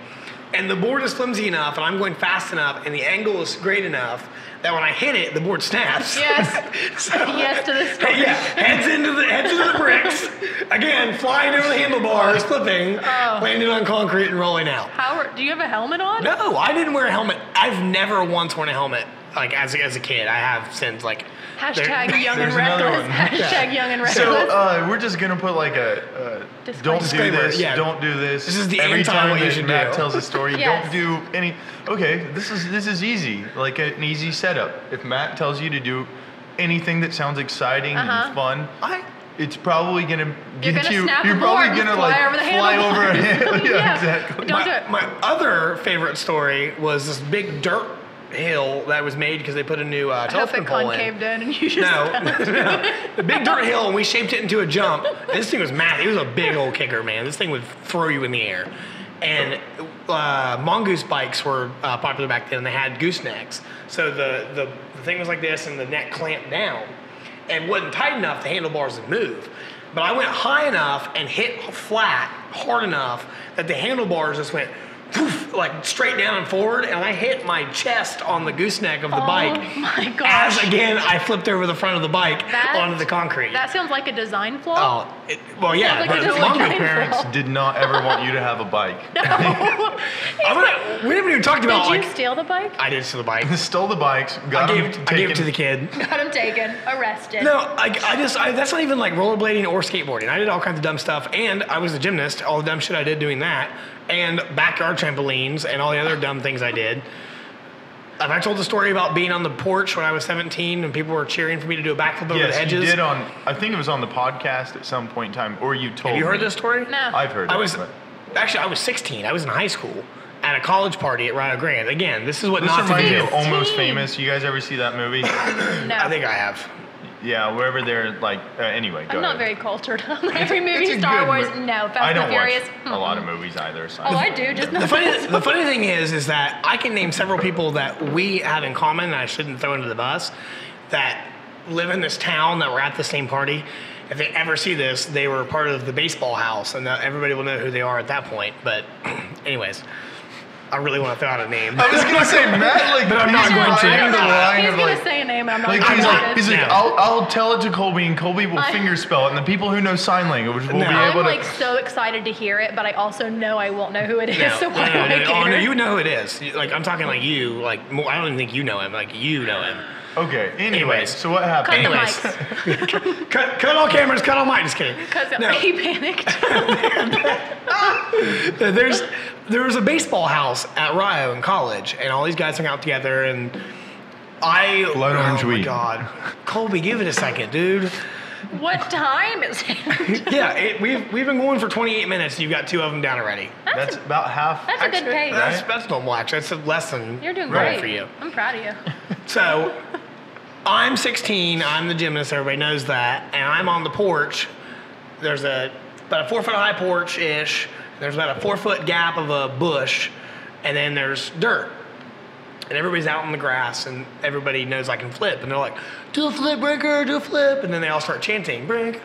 A: and the board is flimsy enough, and I'm going fast enough, and the angle is great enough that when I hit it, the board snaps.
B: Yes.
A: So,
B: Yes to the story.
A: yeah, heads into the bricks. Again, flying over the handlebars, flipping, landing on concrete and rolling out.
B: Do you have a helmet on?
A: No, I didn't wear a helmet. I've never once worn a helmet like as a kid. I have since like.
B: Hashtag young and
C: There's another
B: reckless.
C: one.
B: Hashtag young and reckless.
C: So we're just gonna put like a don't do
A: Disclaimer,
C: this,
A: yeah.
C: don't do this.
A: This is the
C: every
A: anti
C: time
A: what you
C: that
A: should
C: Matt
A: do.
C: tells a story.
B: Yes.
C: Don't do any. Okay, this is easy, like an easy setup. If Matt tells you to do anything that sounds exciting and fun, it's probably gonna
B: You're
C: get
B: gonna
C: you.
B: snap
C: You're
B: a board
C: probably
B: and
C: gonna
B: fly
C: like
B: over the
C: fly over a
B: handlebars.
C: hill. Yeah,
B: Yeah.
C: exactly.
B: Don't do it.
A: My other favorite story was this big dirt hill that was made because they put a new
B: I hope
A: telephone
B: it
A: pole in.
B: concaved in and you just
A: No, the big dirt hill, and we shaped it into a jump. This thing was massive. It was a big old kicker, man. This thing would throw you in the air. And mongoose bikes were popular back then. They had goosenecks, so the thing was like this, and the neck clamped down, and wasn't tight enough. The handlebars would move. But I went high enough and hit flat hard enough that the handlebars just went poof, like straight down and forward, and I hit my chest on the gooseneck of the bike.
B: Oh my gosh.
A: As again, I flipped over the front of the bike onto the concrete.
B: That sounds like a design flaw.
A: Well, yeah.
B: Sounds like
A: but
B: a
A: it's
B: design
A: mongoose.
B: flaw.
C: Parents did not ever want you to have a bike.
A: We haven't even talked about
B: Did you steal the bike?
A: I did steal the bike.
C: Stole the bikes,
A: I
C: got them
A: gave
C: taken.
A: it to the kid.
B: Got him taken, arrested.
A: No, that's not even like rollerblading or skateboarding. I did all kinds of dumb stuff, and I was a gymnast. All the dumb shit I did doing that, and backyard trampolines, and all the other dumb things I did. Have I told the story about being on the porch when I was 17 and people were cheering for me to do a backflip over the
C: Yes,
A: hedges?
C: you did on. I think it was on the podcast at some point in time, or you told.
A: Have you heard
C: me.
A: this story?
B: No.
C: I've heard.
A: I
C: it,
A: was
C: but-
A: actually I was 16. I was in high school at a college party at Rio Grande. Again, this is what
C: This
A: not to
C: reminds me
A: do.
C: of Almost
B: 15.
C: Famous. You guys ever see that movie?
B: No.
A: I think I have.
C: Yeah, wherever they're like. Anyway, go
B: I'm not
C: ahead.
B: very cultured on every
C: It's
B: movie.
C: a
B: Star
C: good
B: Wars,
C: mo-
B: no.
C: I
B: Fast
C: don't
B: and Furious,
C: watch a lot of movies either. So.
B: Oh, I do, just not
A: The funny thing is that I can name several people that we have in common, and I shouldn't throw under the bus, that live in this town that were at the same party. If they ever see this, they were part of the baseball house, and everybody will know who they are at that point. But anyways, I really want to throw out a name.
C: I was gonna say Matt, like,
A: But I'm not
C: he's
A: going to.
C: riding the line
B: He's
C: of
B: gonna
C: like.
B: say a name, and I'm not
C: Like
B: gonna
C: he's
B: say
C: like,
B: it.
C: he's like,
A: Yeah.
C: I'll tell it to Colby, and Colby will fingerspell it, and the people who know sign language will be
B: I'm
C: able to.
B: like so excited to hear it, but I also know I won't know who it is, so why do I
A: Oh, no,
B: care?
A: you know who it is. Like I'm talking like you. Like more, I don't even think you know him. Like you know him.
C: Okay. Anyways,
A: Anyways.
C: so what happened?
B: Cut the
A: Anyways.
B: mics,
A: Cut all cameras. Cut all mic. Just kidding.
B: because
A: No.
B: he panicked.
A: There was a baseball house at Rio in college, and all these guys hung out together. And
C: Blood orange
A: oh my
C: weed.
A: God, Colby, give it a second, dude.
B: What time is it?
A: Yeah, we've been going for 28 minutes. And you've got 2 of them down already.
C: That's about half.
B: That's a good pace.
A: That's normal. Actually, that's less than
B: You're doing
A: normal
B: great
A: for you.
B: I'm proud of you.
A: So, I'm 16. I'm the gymnast. Everybody knows that. And I'm on the porch. There's about a 4 foot high porch ish. There's about a 4 foot gap of a bush, and then there's dirt. And everybody's out in the grass, and everybody knows I can flip. And they're like, "Do a flip, Brinker, do a flip." And then they all start chanting, "Brink."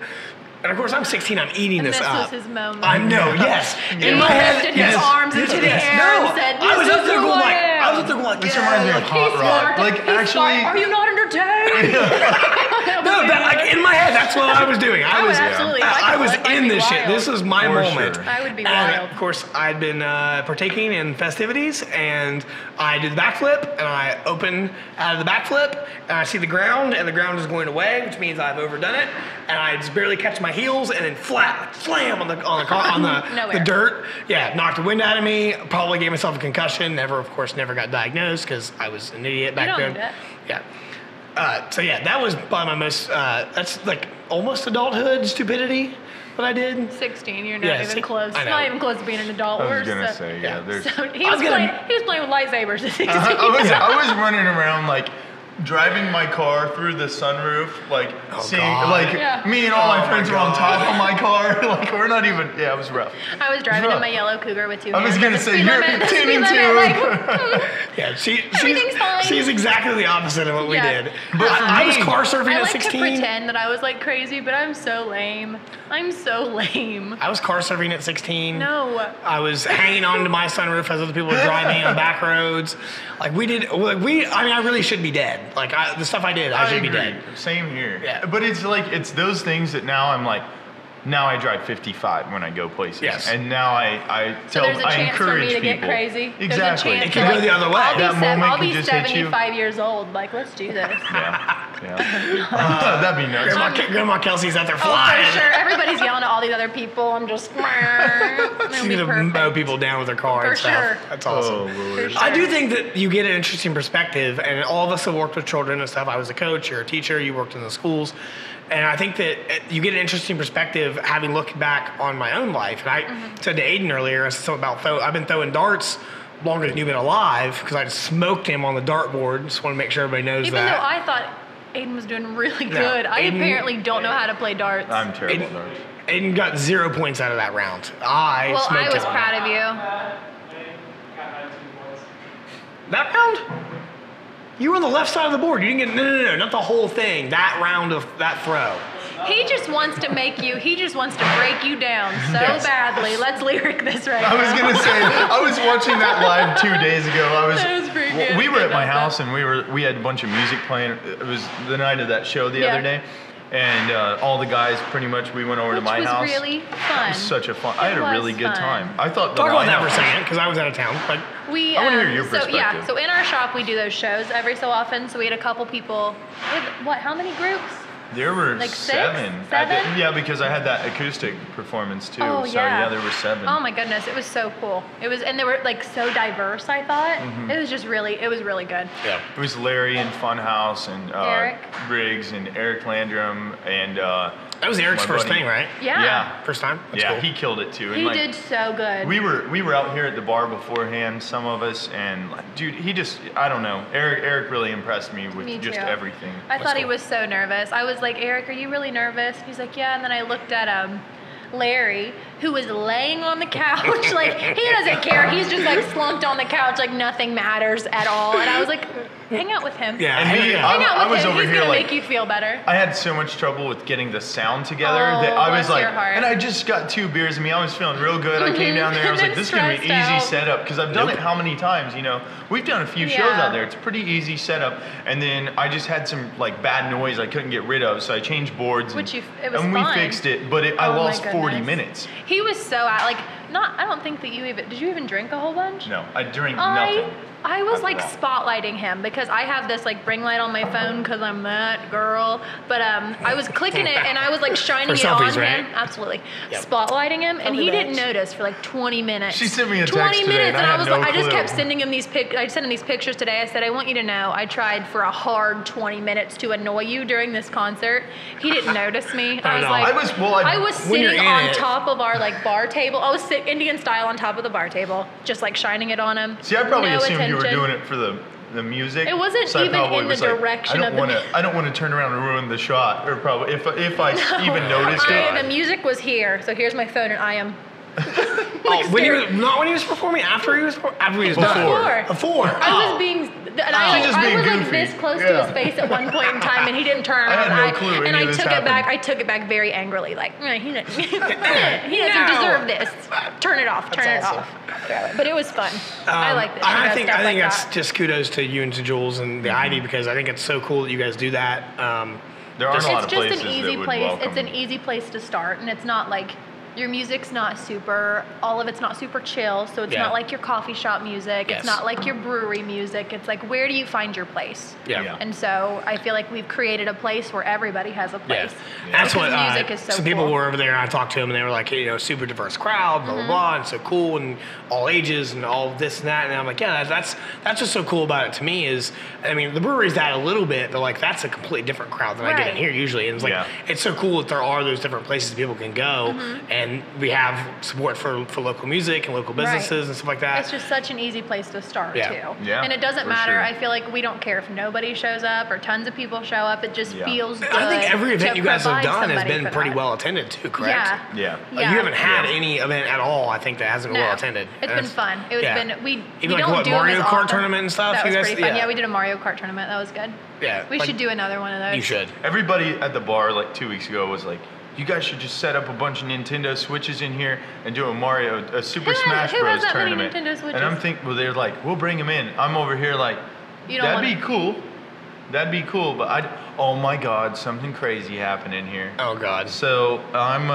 A: And of course, I'm 16. I'm eating
B: And
A: this
B: this
A: up.
B: was his moment.
A: I know. Yes.
B: He
A: In my head,
B: lifted
A: yes.
B: his arms into the
A: Yes.
B: air
A: No,
B: and said,
A: I was
B: "This
A: up
B: is
A: there
B: who
A: going
B: I
A: like,
B: am."
A: I was up there going like,
C: This
A: yeah,
C: reminds me of
A: like,
C: Hot
B: He's
C: Rod.
B: smart.
C: Like,
B: He's
C: actually-
B: smart. Are you not entertained?
A: No, like in my head, that's what I was doing. I
B: would
A: was,
B: absolutely. If I could
A: I was
B: flip, I'd
A: in
B: be
A: this shit.
B: wild.
A: This was my
C: For
A: moment.
C: sure.
B: I would be
A: And
B: wild.
A: of course, I'd been partaking in festivities, and I did the backflip, and I open out of the backflip, and I see the ground, and the ground is going away, which means I've overdone it, and I just barely catch my heels, and then flat, like slam on the
B: Nowhere.
A: dirt. Yeah, knocked the wind out of me. Probably gave myself a concussion. Never got diagnosed because I was an idiot back
B: don't
A: then.
B: need it.
A: Yeah. So yeah, that was probably my most. That's like almost adulthood stupidity. What I did.
B: 16, you're not
A: Yeah,
B: even close.
A: I know.
B: Not even close to being an adult.
C: I was
B: We're
C: gonna
B: so-
C: say,
A: yeah.
C: there's.
B: So he
A: I
B: was
A: was gonna-
B: playing with lightsabers at 16.
C: I was running around like driving my car through the sunroof, like seeing
A: God.
C: like
B: Yeah.
C: me and all my
A: Oh,
C: friends
A: my
C: were on
A: God.
C: top of my car. Like we're not even. Yeah, it was rough.
B: I was driving
C: Rough.
B: in my yellow Cougar with 2
C: I was
B: hands.
C: gonna
B: The
C: say,
B: speed
C: you're
B: limit, the speed
C: 10 and
B: limit,
C: 2.
B: like,
A: Yeah,
B: Everything's fine.
A: she's exactly the opposite of what we
B: Yeah.
A: did.
C: But
A: I was
C: me-
A: car surfing
B: I
A: at
B: like
A: 16.
B: to pretend that I was like crazy, but I'm so lame. I'm so lame.
A: I was car surfing at 16.
B: No.
A: I was hanging on to my sunroof as other people were driving on back roads. I mean, I really should be dead. Like the stuff I did, I should be
C: agree.
A: dead.
C: Same here.
A: Yeah.
C: But it's like it's those things that now I'm like. Now I drive 55 when I go places.
A: Yes.
C: And now I
B: So
C: tell
B: there's a
C: I
B: chance for
C: encourage
B: me to
C: people.
B: get crazy. There's
C: Exactly.
B: a chance
A: It could go the other way.
B: I'll be,
C: That moment
B: I'll
C: could
B: be
C: just hit you.
B: 75 years old. Like, let's do this.
C: Yeah. Yeah. That'd be nuts.
A: Grandma Kelsey's out there
B: Oh,
A: flying.
B: for sure. Everybody's yelling at all these other people. I'm just.
A: She's gonna mow people down with her car
B: For
A: and stuff.
B: sure.
A: That's awesome.
C: Oh, Lord.
B: For
A: I do
B: sure.
A: think that you get an interesting perspective, and all of us have worked with children and stuff. I was a coach, you're a teacher, you worked in the schools, and I think that you get an interesting perspective having looked back on my own life. And I said to Aidan earlier, I said something about I've been throwing darts longer than you've been alive because I smoked him on the dartboard. Just want to make sure everybody knows
B: Even
A: that.
B: though I thought Aidan was doing really
A: No,
B: good, I
A: Aidan-
B: apparently don't know how to play darts.
C: I'm terrible.
A: Aidan,
C: Darts.
A: Aidan got 0 points out of that round. I
B: well,
A: smoked
B: I was
A: him.
B: proud of you.
A: That round? You were on the left side of the board. You didn't get no, not the whole thing. That round of that throw.
B: He just wants to break you down so
C: Yes.
B: badly. Let's lyric this right
C: I was
B: now.
C: gonna say, I was watching that live 2 days ago.
B: That was pretty good.
C: We were at my house and we had a bunch of music playing. It was the night of that show the
B: Yeah.
C: other day, and all the guys pretty much we went over to
B: Which
C: my
B: was
C: house.
B: really
C: It
B: fun.
C: was such a fun. I had a
B: was
C: really good
B: fun.
C: time. I thought the
A: Talk about that for a
C: lineup-
A: second, because I was out of town. But
B: We,
C: I wanna hear your
B: so yeah,
C: perspective.
B: so in our shop we do those shows every so often. So we had a couple people. What? How many groups?
C: There were
B: Like 6?
C: 7.
B: Seven?
C: Yeah, because I had that acoustic performance too.
B: Oh,
C: so
B: yeah.
C: there were 7.
B: Oh my goodness, it was so cool. It was, and they were like so diverse. I thought it was just really, it was really good.
A: yeah.
C: It was Larry and Funhouse and
B: Eric.
C: Briggs and Eric Landrum and
A: That was Eric's
C: my
A: first
C: buddy.
A: thing, right?
B: Yeah.
A: First time? That's
C: yeah,
A: cool.
C: he killed it too. And
B: He
C: like,
B: did so good.
C: We were out here at the bar beforehand, some of us, and like, dude, he just I don't know. Eric really impressed me with
B: Me
C: just
B: too.
C: everything.
B: I thought he
A: cool.
B: was so nervous. I was like, Eric, are you really nervous? He's like, yeah. And then I looked at Larry, who was laying on the couch. Like, he doesn't care. He's just like slumped on the couch like nothing matters at all. And I was like, hang out with him.
A: Yeah.
C: And me,
A: yeah.
B: Hang out
C: I
B: with
C: was
B: him.
C: over
B: He's
C: here
B: gonna
C: like
B: make you feel better.
C: I had so much trouble with getting the sound together
B: Oh,
C: that I was
B: bless
C: like,
B: your heart.
C: and I just got 2 beers in me. I was feeling real good. I came down there. I was
B: And
C: like,
B: then
C: this is gonna be an
B: stressed
C: easy
B: out.
C: setup because I've done it how many times? You know, we've done a few shows
B: Yeah.
C: out there. It's a pretty easy setup. And then I just had some like bad noise I couldn't get rid of, so I changed boards.
B: Which
C: and,
B: it was
C: and we
B: fine.
C: fixed it, but I
B: Oh my
C: lost 40
B: goodness.
C: minutes.
B: He was so out. Like, I don't think that did you even drink a whole bunch?
C: No, I drank nothing.
B: I was
C: After
B: like
C: that.
B: spotlighting him because I have this like ring light on my phone because I'm that girl. But I was clicking it and I was like shining
A: For
B: it
A: selfies,
B: on
A: right?
B: him. Absolutely.
A: Yep.
B: Spotlighting him and he
A: Selfie
B: didn't
A: bags.
B: notice for like 20 minutes.
C: She sent me a
B: 20
C: text today,
B: minutes
C: and I
B: I
C: had
B: was
C: no
B: like, I just
C: clue.
B: kept sending him I sent him these pictures today. I said, I want you to know I tried for a hard 20 minutes to annoy you during this concert. He didn't notice me. I was
A: know.
B: like,
C: I was
A: when you're
B: sitting
A: in
B: on
A: it-
B: top of our like bar table. I was sitting Indian style on top of the bar table, just like shining it on him.
C: See, I probably
B: No
C: assumed you were
B: attention.
C: doing it for the music.
B: It wasn't
C: so I
B: even
C: probably
B: in the
C: was like,
B: direction of the
C: I don't want to turn around and ruin the shot, or probably if I even noticed
B: The
C: it.
B: music was here, so here's my phone, and I am.
A: Oh, not when he was performing, after he was done. Before.
B: I
A: Oh.
B: was being, and
C: She's
B: I
C: just being
B: was like
C: goofy.
B: this close to
C: Yeah.
B: his face at one point in time, and he didn't turn.
C: I had
B: around.
C: no clue
B: and
C: any
B: I
C: of this
B: took it back.
C: happened.
B: I took it back very angrily, like he doesn't deserve this. Turn it off. Turn
A: That's
B: it off. But it was fun. I like this.
A: I think
B: like
A: that's
B: that.
A: just kudos to you and to Julz and the Ivy because I think it's so cool that you guys do that.
C: There aren't a lot
B: It's
C: of
B: just
C: places
B: an easy
C: that would
B: place.
C: welcome.
B: It's an easy place to start, and it's not like your music's not super. All of it's not super chill, so it's
A: Yeah.
B: not like your coffee shop music.
A: Yes.
B: It's not like your brewery music. It's like where do you find your place?
A: Yeah.
B: And so I feel like we've created a place where everybody has a
A: Yeah,
B: place.
A: that's
B: Because
A: what
B: music is so
A: some people
B: cool.
A: were over there. And I talked to them, and they were like, hey, super diverse crowd, blah blah blah, and so cool, and all ages, and all this and that. And I'm like, yeah, that's what's so cool about it to me is, I mean, the brewery's that a little bit, but like that's a completely different crowd than I get in
B: Right.
A: here usually. And it's like it's so cool that there are those different places people can go, and we have support for local music and local businesses and stuff like that.
B: It's just such an easy place to start
A: Yeah.
B: too.
C: Yeah,
B: And it doesn't
C: for
B: matter.
C: sure.
B: I feel like we don't care if nobody shows up or tons of people show up. It just
C: Yeah.
B: feels good.
A: I think every event
B: to
A: you guys have
B: provide
A: done has
B: somebody
A: been
B: for
A: pretty
B: that.
A: well attended too, correct?
B: Yeah.
C: Yeah.
A: Like, you haven't had
C: Yeah.
A: any event at all, I think, that hasn't been
B: No.
A: well attended.
B: It's
A: And
B: been fun. It was been we
A: Even like
B: don't
A: what,
B: do 'em
A: Mario
B: as
A: Kart
B: often.
A: tournament and stuff.
B: That
A: you
B: was
A: guys,
B: pretty fun. Yeah, we did a Mario Kart tournament. That was good.
A: Yeah,
B: We
A: like,
B: should do another one of those.
A: You should.
C: Everybody at the bar like 2 weeks ago was like, you guys should just set up a bunch of Nintendo Switches in here and do a Super
B: Who
C: Smash
B: has
C: Bros.
B: that many
C: tournament.
B: Nintendo Switches?
C: And I'm thinking, well, they're like, we'll bring them in. I'm over here like,
B: You don't
C: that'd
B: wanna-
C: be cool. That'd be cool, but oh my God, something crazy happened in here.
A: Oh God.
C: So I'm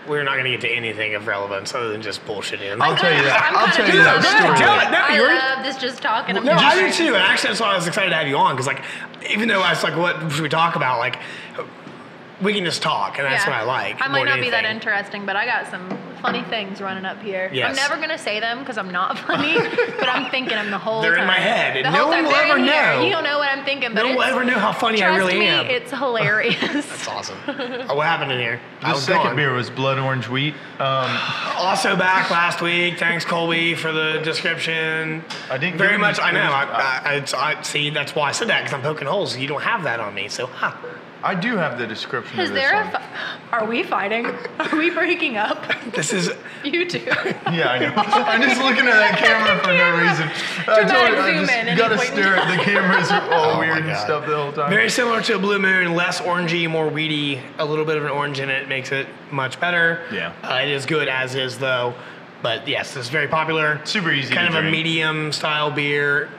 A: We're not going to get to anything of relevance other than just bullshitting.
C: I'll tell you that. I'll tell you that
A: story.
B: I love this just talking about.
A: No, I do too. And actually, that's why I was excited to have you on, because like, even though I was like, what should we talk about? Like, we can just talk, and that's what I like.
B: I might not be that interesting, but I got some funny things running up here.
A: Yes.
B: I'm never going to say them because I'm not funny, but I'm thinking them the whole time.
A: They're in my head, and
B: The
A: no
B: whole
A: one
B: time
A: will
B: they're
A: ever
B: in here.
A: know.
B: You don't know what I'm thinking, but
A: No one will ever know how funny I really am.
B: Trust me, it's hilarious.
A: That's awesome. What happened in here?
C: The second beer was blood orange wheat.
A: Also back last week. Thanks, Colby, for the description.
C: I didn't
A: very
C: give
A: much.
C: him-
A: I know. I see. That's why I said that, because I'm poking holes. You don't have that on me, so
C: I do have the description
B: Is
C: of this
B: there
C: one.
B: Are we fighting? Are we breaking up?
A: This is.
B: You two.
C: Yeah, I know. I'm just looking at that camera for no reason. I
B: Dramatic
C: told you,
B: zoom in
C: I
B: and
C: just gotta
B: you point
C: stare at the cameras all
A: Oh,
C: weird
A: my
C: and
A: God.
C: stuff the whole time.
A: Very similar to a Blue Moon, less orangey, more weedy. A little bit of an orange in it makes it much better.
C: Yeah.
A: It is good as is, though. But yes, this is very popular.
C: Super easy
A: Kind
C: to
A: of
C: drink.
A: a medium style beer.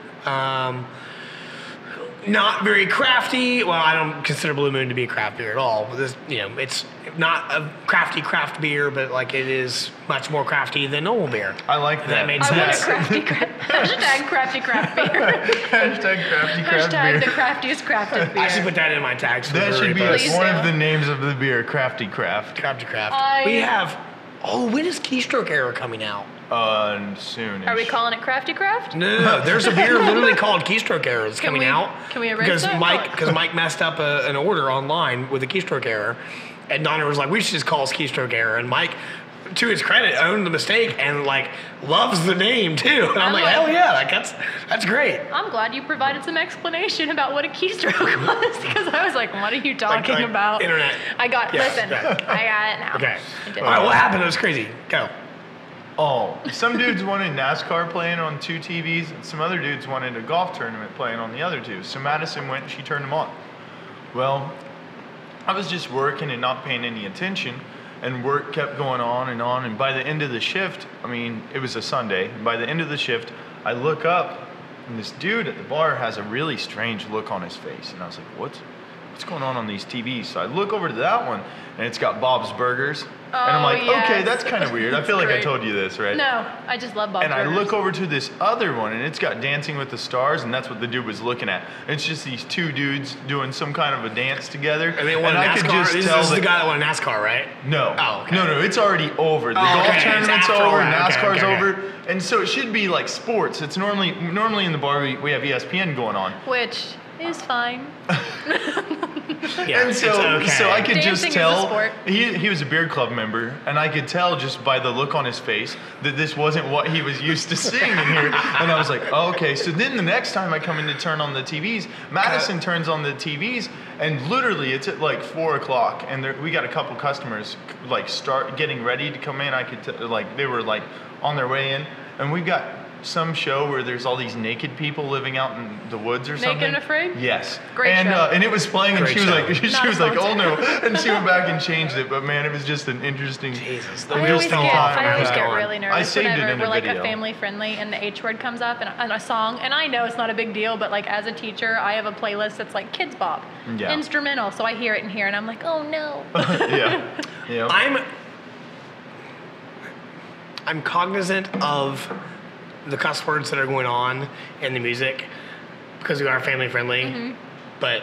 A: Not very crafty. Well, I don't consider Blue Moon to be a craft beer at all. This, it's not a crafty craft beer, but like it is much more crafty than normal beer.
C: I like
A: If
C: that.
A: that made
B: I want a
A: sense.
B: crafty Hashtag crafty craft beer.
C: Hashtag crafty craft
B: Hashtag
C: beer.
B: the craftiest crafted beer.
A: I should put that in my tags. For
C: That
A: the
C: should be
A: brewery
B: Please
A: post.
C: one
B: do.
C: of the names of the beer, Crafty Craft.
A: Crafty craft.
B: I-
A: We have. Oh, when is Keystroke Era coming out?
C: Soon.
B: Are we calling it crafty craft?
A: No, there's a beer literally called Keystroke Error that's coming
B: we-
A: out.
B: can we erase
A: because
B: that?
A: Because Mike messed up an order online with a keystroke error, and Donna was like, "We should just call this Keystroke Error." And Mike, to his credit, owned the mistake and like loves the name too. And I'm like, hell yeah, like that's great.
B: I'm glad you provided some explanation about what a keystroke was, because I was like, what are you talking
A: like
B: about?
A: internet.
B: I got,
A: Yes,
B: listen,
A: right.
B: I got it now.
A: Okay.
B: I did.
A: All right, what happened? It was crazy. Go.
C: Oh, some dudes wanted NASCAR playing on 2 TVs, and some other dudes wanted a golf tournament playing on the other 2. So Madison went and she turned them on. Well, I was just working and not paying any attention, and work kept going on, and by the end of the shift, I mean, it was a Sunday, and by the end of the shift, I look up, and this dude at the bar has a really strange look on his face, and I was like, what's going on these TVs? So I look over to that one, and it's got Bob's Burgers, and I'm like,
B: yes.
C: okay, that's kind of weird. I feel like I
B: Great.
C: told you this, right?
B: No, I just love Bob's
C: And I
B: Burgers.
C: look over to this other one, and it's got Dancing with the Stars, and that's what the dude was looking at. It's just these 2 dudes doing some kind of a dance together.
A: And they won
C: I
A: NASCAR.
C: could just
A: This
C: tell
A: is the
C: that-
A: guy that won NASCAR, right?
C: No.
A: Oh, okay.
C: No, it's already over. The
A: Oh,
C: golf
A: okay. It's
C: tournament's
A: after all
C: over,
A: that. Okay,
C: NASCAR's
A: okay,
C: over, and so it should be like sports. It's normally in the bar we have ESPN going on.
B: Which is fine.
A: Yeah,
C: And so,
A: it's okay.
C: so I could
B: Dancing
C: just
B: is a
C: tell
B: sport.
C: he was a beer club member, and I could tell just by the look on his face that this wasn't what he was used to seeing in here. And I was like, oh, okay. So then the next time I come in to turn on the TVs, Madison turns on the TVs, and literally it's at like 4:00, and we got a couple customers like start getting ready to come in. I could like they were like on their way in, and we got some show where there's all these naked people living out in the woods or something.
B: Naked and Afraid?
C: Yes.
B: Great
C: and
B: show.
C: and it was playing, and
A: Great
C: she was
A: show.
C: like, she
B: Not
C: was like, oh
B: sponsored.
C: no, and she went back and changed it. But man, it was just an interesting.
A: Jesus,
B: I
A: the
B: always
A: wheels
B: get,
A: fell off.
B: I always
A: and
B: get
A: was
B: really
A: gone.
B: nervous
C: I saved it
B: whenever
C: in a
B: we're like
C: video.
B: a family friendly and the H word comes up and a song. And I know it's not a big deal, but like as a teacher, I have a playlist that's like Kids Bop,
C: Yeah.
B: instrumental. So I hear it in here and I'm like, oh no.
C: Yeah. Yeah.
A: I'm cognizant of the cuss words that are going on in the music because we are family friendly,
B: Mm-hmm.
A: but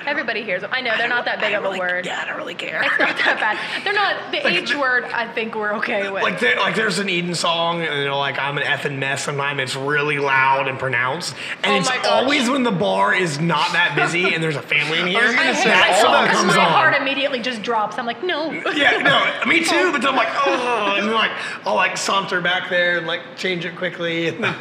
B: Everybody hears them. I know they're not that big of a word.
A: Yeah, I don't really care.
B: It's not that bad. They're not the H word. I think we're okay with.
A: Like there's an Eden song, and they're like, I'm an effing mess. Sometimes it's really loud and pronounced, and
B: Oh
A: it's
B: my gosh.
A: always when the bar is not that busy and there's a family in here.
C: was gonna say,
A: that
C: all
A: song
C: that
A: comes
B: my
A: on.
B: heart immediately just drops. I'm like, no.
A: Yeah, no, me too. But then I'm like, oh, and then like I'll like saunter back there and like change it quickly. And then,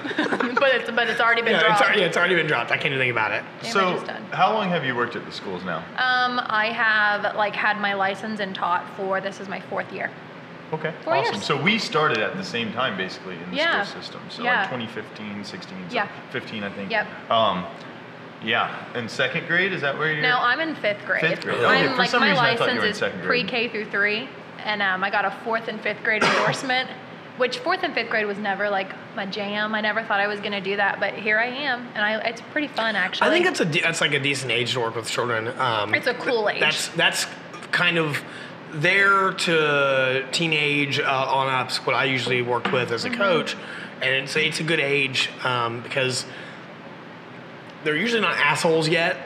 B: but it's already been
A: yeah,
B: dropped.
A: it's already been dropped. I can't do anything about it.
B: Damn, I
C: So,
B: just done.
C: how long have you worked at the schools now?
B: I have like had my license and taught for this is my 4th year.
C: Okay,
B: 4
C: awesome.
B: years.
C: So we started at the same time, basically, in the
B: Yeah.
C: school system. So
B: Yeah.
C: like 2015, 16, so
B: Yeah.
C: 15, I think.
B: Yep.
C: Yeah. And 2nd grade, is that where you're?
B: No, I'm in 5th grade.
C: 5th grade. Okay,
B: I'm
C: for
B: like
C: some
B: my
C: reason I thought you
B: license
C: were in
B: is
C: 2nd grade.
B: pre-K through 3, and I got a 4th and 5th grade endorsement, which 4th and 5th grade was never like my jam. I never thought I was going to do that, but here I am, and it's pretty fun actually.
A: I think that's like a decent age to work with children.
B: It's a cool age.
A: That's kind of there to teenage on up. What I usually worked with as a coach, and it's a good age because they're usually not assholes yet.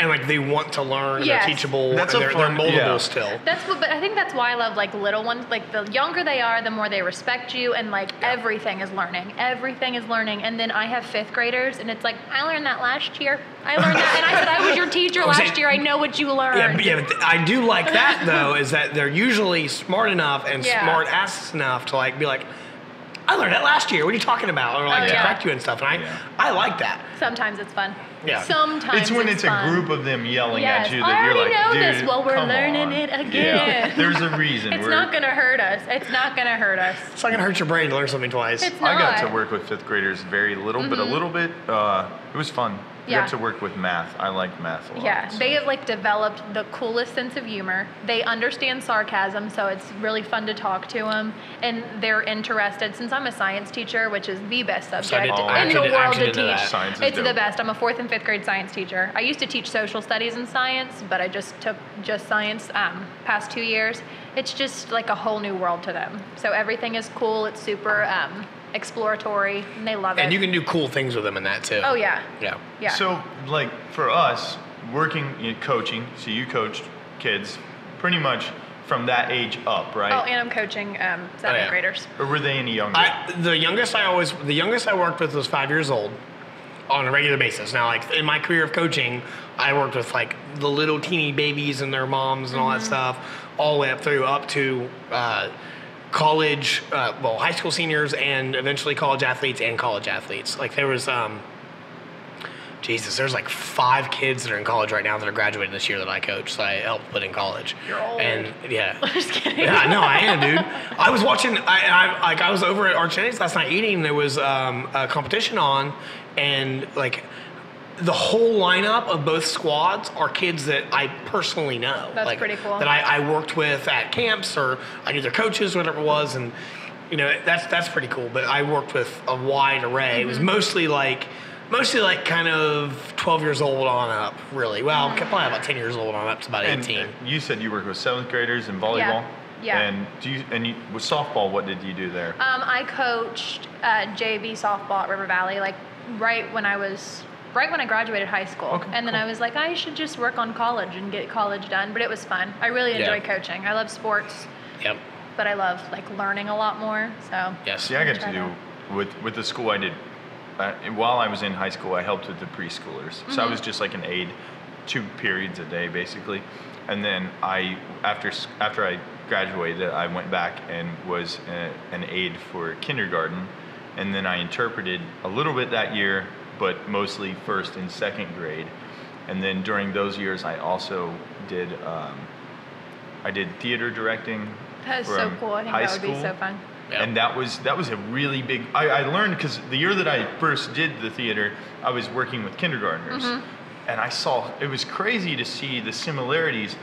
A: And like they want to learn,
B: Yes.
A: they're teachable,
C: That's
A: and
C: a
A: they're
C: fun-
A: moldable
C: yeah.
A: still.
B: But I think that's why I love like little ones. Like the younger they are, the more they respect you, and like everything is learning. Everything is learning. And then I have 5th graders, and it's like I learned that last year. I learned that, and I said I was your teacher last year. I know what you learned.
A: But I do like that though, is that they're usually smart enough and smart asses enough to like be like, I learned that last year. What are you talking about? Or like to correct you and stuff. And I like that.
B: Sometimes it's fun.
A: Yeah.
B: Sometimes
C: It's when it's
B: fun.
C: a group of them yelling
B: Yes,
C: at you
B: I
C: that you're
B: already
C: like,
B: know
C: dude,
B: this. Well, we're
C: come
B: learning
C: on.
B: it again.
C: Yeah. There's a reason.
B: It's not going to hurt us. It's not going to hurt us.
A: It's not gonna hurt your brain to learn something twice.
B: It's not.
C: I got to work with 5th graders very little, but a little bit. It was fun. I
B: Yeah.
C: got to work with math. I like math a lot.
B: Yeah,
C: so.
B: they have like developed the coolest sense of humor. They understand sarcasm, so it's really fun to talk to them. And they're interested. Since I'm a science teacher, which is the best subject in the world to teach,
C: Science is
B: it's the
C: dope.
B: best. I'm a 4th and 5th grade science teacher. I used to teach social studies and science, but I just took science past 2 years. It's just like a whole new world to them. So everything is cool. It's super exploratory, and they love it.
A: And you can do cool things with them in that too.
B: Oh yeah.
A: Yeah.
B: Yeah.
C: So, like, for us, working in coaching, so you coached kids pretty much from that age up, right?
B: Oh, and I'm coaching 7th graders.
C: Or were they any younger?
A: The youngest I worked with was 5 years old on a regular basis. Now, like in my career of coaching, I worked with like the little teeny babies and their moms and all that stuff, all the way up to college, high school seniors, and eventually college athletes and college athletes. Like there was, there's like 5 kids that are in college right now that are graduating this year that I coach. So I helped put in college.
B: You're old.
A: And yeah.
B: Just kidding.
A: Yeah, no, I am, dude. I was watching. I was over at Archenet's last night eating. There was a competition on, and like the whole lineup of both squads are kids that I personally know.
B: That's
A: like,
B: pretty cool.
A: That I worked with at camps, or I knew their coaches, whatever it was, and you know that's pretty cool. But I worked with a wide array. It was mostly like kind of 12 years old on up, really. Well, probably about 10 years old on up to about 18.
C: And you said you worked with 7th graders in volleyball.
B: Yeah.
C: And with softball, what did you do there?
B: I coached JV softball at River Valley, like right when I graduated high school.
C: Okay,
B: and then
C: cool.
B: I was like, I should just work on college and get college done. But it was fun. I really enjoy coaching. I love sports.
A: Yep.
B: But I love like learning a lot more. So
A: Yes.
C: See, I got to
B: try
C: do with the school I did. While I was in high school, I helped with the preschoolers. So I was just like an aide, 2 periods a day basically. And then after I graduated, I went back and was an aide for kindergarten. And then I interpreted a little bit that year, but mostly 1st and 2nd grade. And then during those years, I also did theater directing.
B: that is so cool. I think
C: high
B: that would be
C: school.
B: so fun.
A: Yeah.
C: And that was a really big. I learned because the year that I first did the theater, I was working with kindergartners, and I saw it was crazy to see the similarities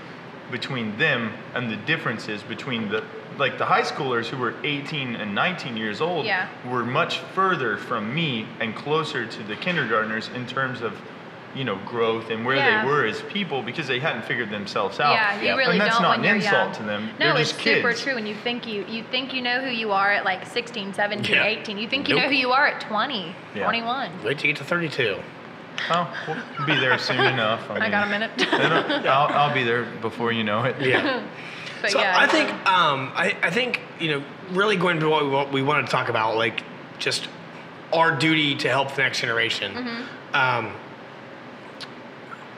C: between them and the differences between the high schoolers who were 18 and 19 years old were much further from me and closer to the kindergartners in terms of growth and where they were as people because they hadn't figured themselves out.
B: Yeah, you really
C: and that's
B: don't
C: not
B: when
C: an
B: you're
C: insult
B: young.
C: to them.
B: No,
C: They're
B: it's
C: just kids.
B: super true. And you think you know who you are at like 16, 17,
A: Yeah.
B: 18. You think you
A: Nope.
B: know who you are at 20, 21.
A: Wait till you get to 32.
C: Oh, we'll be there soon enough.
B: I got a minute.
C: I'll be there before you know it.
A: Yeah.
B: But
A: So
B: yeah,
A: I think I think really going to what we want to talk about, like just our duty to help the next generation.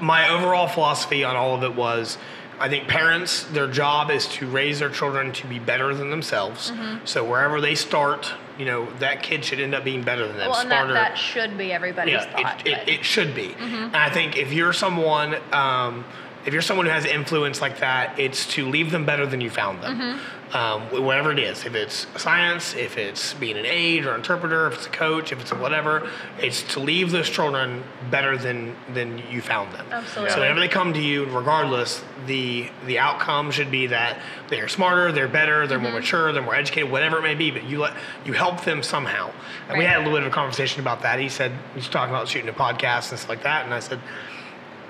A: My overall philosophy on all of it was, I think parents, their job is to raise their children to be better than themselves. So wherever they start, that kid should end up being better than them,
B: well, and
A: smarter.
B: that should be everybody's thought.
A: It should be. And I think if you're someone, if you're someone who has influence like that, it's to leave them better than you found them. Whatever it is, if it's science, if it's being an aide or interpreter, if it's a coach, if it's a whatever, it's to leave those children better than you found them.
B: Absolutely.
A: So whenever they come to you, regardless, the outcome should be that they're smarter, they're better, they're more mature, they're more educated, whatever it may be, but you help them somehow. And we had a little bit of a conversation about that. He said, he's talking about shooting a podcast and stuff like that, and I said,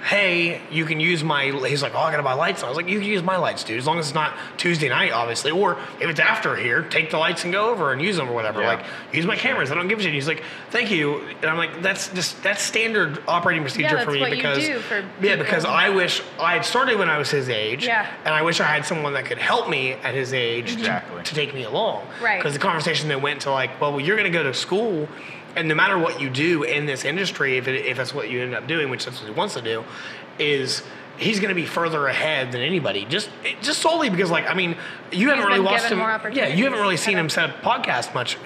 A: hey, you can use my, he's like, oh, I gotta buy lights. I was like, you can use my lights, dude, as long as it's not Tuesday night, obviously, or if it's after here, take the lights and go over and use them or whatever. Like, use my cameras, I don't give a shit. He's like, thank you. And I'm like, that's standard operating procedure for me, because because I wish I had started when I was his age, and I wish I had someone that could help me at his age to take me along. Because the conversation then went to like, well, you're gonna go to school, and no matter what you do in this industry, if that's what you end up doing, which that's what he wants to do, is he's going to be further ahead than anybody. Just solely because, like, I mean, you haven't really watched him. You haven't really seen him set up podcasts much.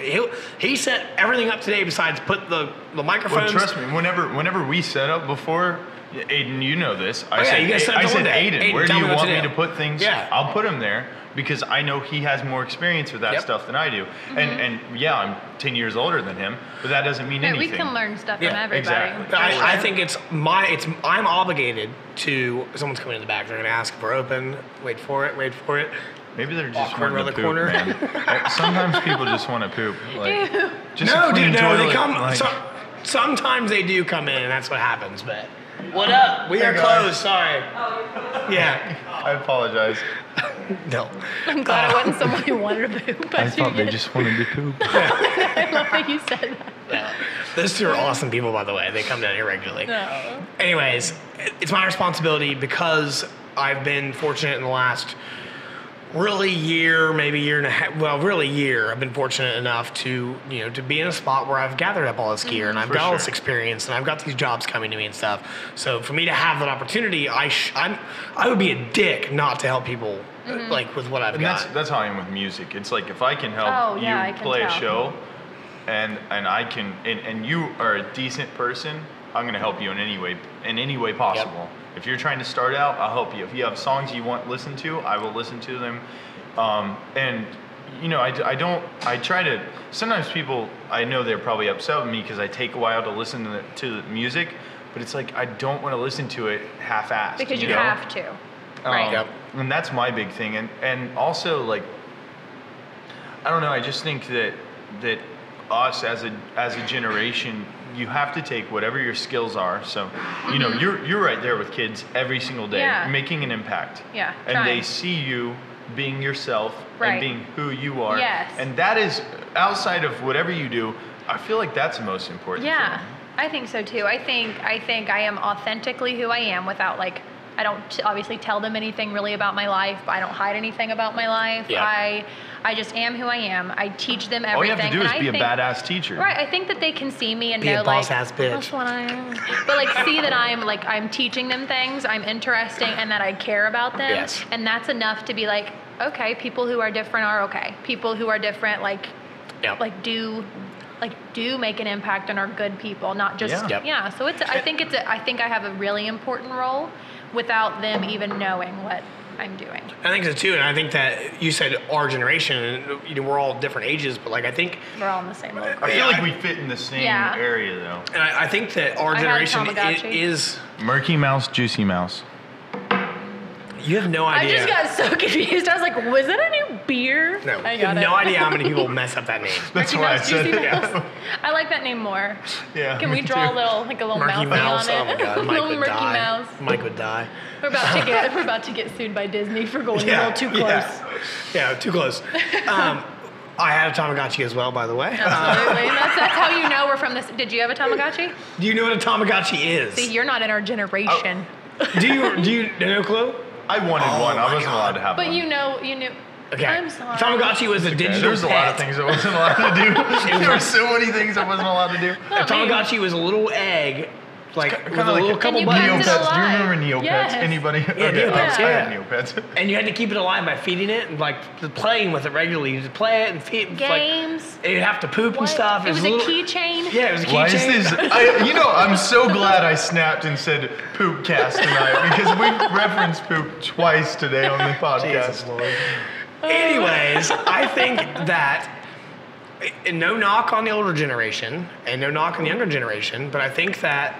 A: He set everything up today besides put the microphones.
C: Well, trust me, whenever we set up before, Aidan, you know this. I said, Aidan, where do you want me to put things? I'll put him there, because I know he has more experience with that stuff than I do. And yeah, I'm 10 years older than him, but that doesn't mean anything.
B: We can learn stuff from everybody.
C: Exactly.
A: I think I'm obligated to, someone's coming in the back, they're going to ask if we're open, wait for it.
C: Maybe they're just
A: Awkward
C: wanting to poop,
A: corner.
C: man. Sometimes people just want to poop. Like, just
A: No,
C: a clean
A: dude,
C: toilet,
A: they come,
C: like,
A: sometimes they do come in, and that's what happens, but. What up? We are closed, sorry. Yeah.
C: I apologize.
A: No.
B: I'm glad it wasn't someone who wanted to poop.
C: I thought they just wanted to poop.
B: I love that you said that.
A: Yeah. Those two are awesome people, by the way. They come down here regularly.
B: No.
A: Anyways, it's my responsibility, because I've been fortunate in the last really year, maybe year and a half, well, really year, I've been fortunate enough to be in a spot where I've gathered up all this gear, and I've got all this experience, and I've got these jobs coming to me and stuff. So for me to have that opportunity, I would be a dick not to help people like with what I've got.
C: That's how I am with music. It's like, if I can help you play a show, and I can, and you are a decent person, I'm going to help you in any way possible. Yep. If you're trying to start out, I'll help you. If you have songs you want listened to, I will listen to them. And I try to, sometimes people, I know they're probably upset with me because I take a while to listen to the music, but it's like, I don't want to listen to it half-assed.
B: Because you have to. Right.
C: And that's my big thing. And also, like, I don't know, I just think that us as a generation, you have to take whatever your skills are. So, you're right there with kids every single day, making an impact.
B: Yeah.
C: And they see you being yourself and being who you are.
B: Yes.
C: And that is, outside of whatever you do, I feel like that's the most important thing.
B: I think so too. I think I am authentically who I am without, like, I don't obviously tell them anything really about my life, but I don't hide anything about my life. Yeah. I just am who I am. I teach them everything.
C: All you have to do is be a badass teacher.
B: Right. I think that they can see me and
A: be
B: know,
A: a boss-ass bitch.
B: That's what I am. But like, see that I'm teaching them things, I'm interesting, and that I care about them.
A: Yes.
B: And that's enough to be like, okay, people who are different are okay. People who are different, do make an impact and are good people, not just So I think I have a really important role without them even knowing what I'm doing.
A: I think so too, and I think that you said our generation, and we're all different ages, but like I think
B: we're all in the same local.
C: I feel like we fit in the same area though.
A: And I think that our generation is
C: Murky Mouse, Juicy Mouse.
A: You have no idea.
B: I just got so confused. I was like, was that a new beer?
A: No. You have no idea how many people mess up that name.
C: That's why I said it.
B: Yeah. I like that name more.
C: Yeah.
B: Can we draw a little
A: Murky
B: mouse
A: on it? Oh my God, Mike would
B: Murky
A: die.
B: Mouse.
A: Mike would die.
B: We're about to get sued by Disney for going a little too close.
A: Yeah, too close. I had a Tamagotchi as well, by the way.
B: Absolutely. That's how you know we're from this. Did you have a Tamagotchi?
A: Do you know what a Tamagotchi is?
B: See, you're not in our generation.
A: Do you no clue?
C: I wanted one. I wasn't allowed to have one.
B: But you knew.
A: Okay.
B: I'm sorry.
A: Tamagotchi was a digital
C: There's a lot of
A: pet.
C: things I wasn't allowed to do. There were so many things I wasn't allowed to do.
A: A Tamagotchi was a little egg like
C: Kind
A: with
C: of
A: a
C: like
A: little couple
B: you
A: buttons.
B: kept it
C: Neopets. Do you
B: alive.
C: remember Neopets?
B: Yes.
C: Anybody?
A: Yeah, Neopets,
C: I
A: yeah.
C: had Neopets.
A: And you had to keep it alive by feeding it and like playing with it regularly. You just play it and feed it.
B: Games.
A: Like, you'd have to poop and
B: What?
A: stuff.
B: It was a
A: little-
B: keychain.
A: Yeah, it was a
C: Why is
A: keychain.
C: this? I'm so glad I snapped and said poop cast tonight because we referenced poop twice today on the podcast.
A: Jesus Lord. Anyways, I think that no knock on the older generation and no knock on the younger generation, but I think that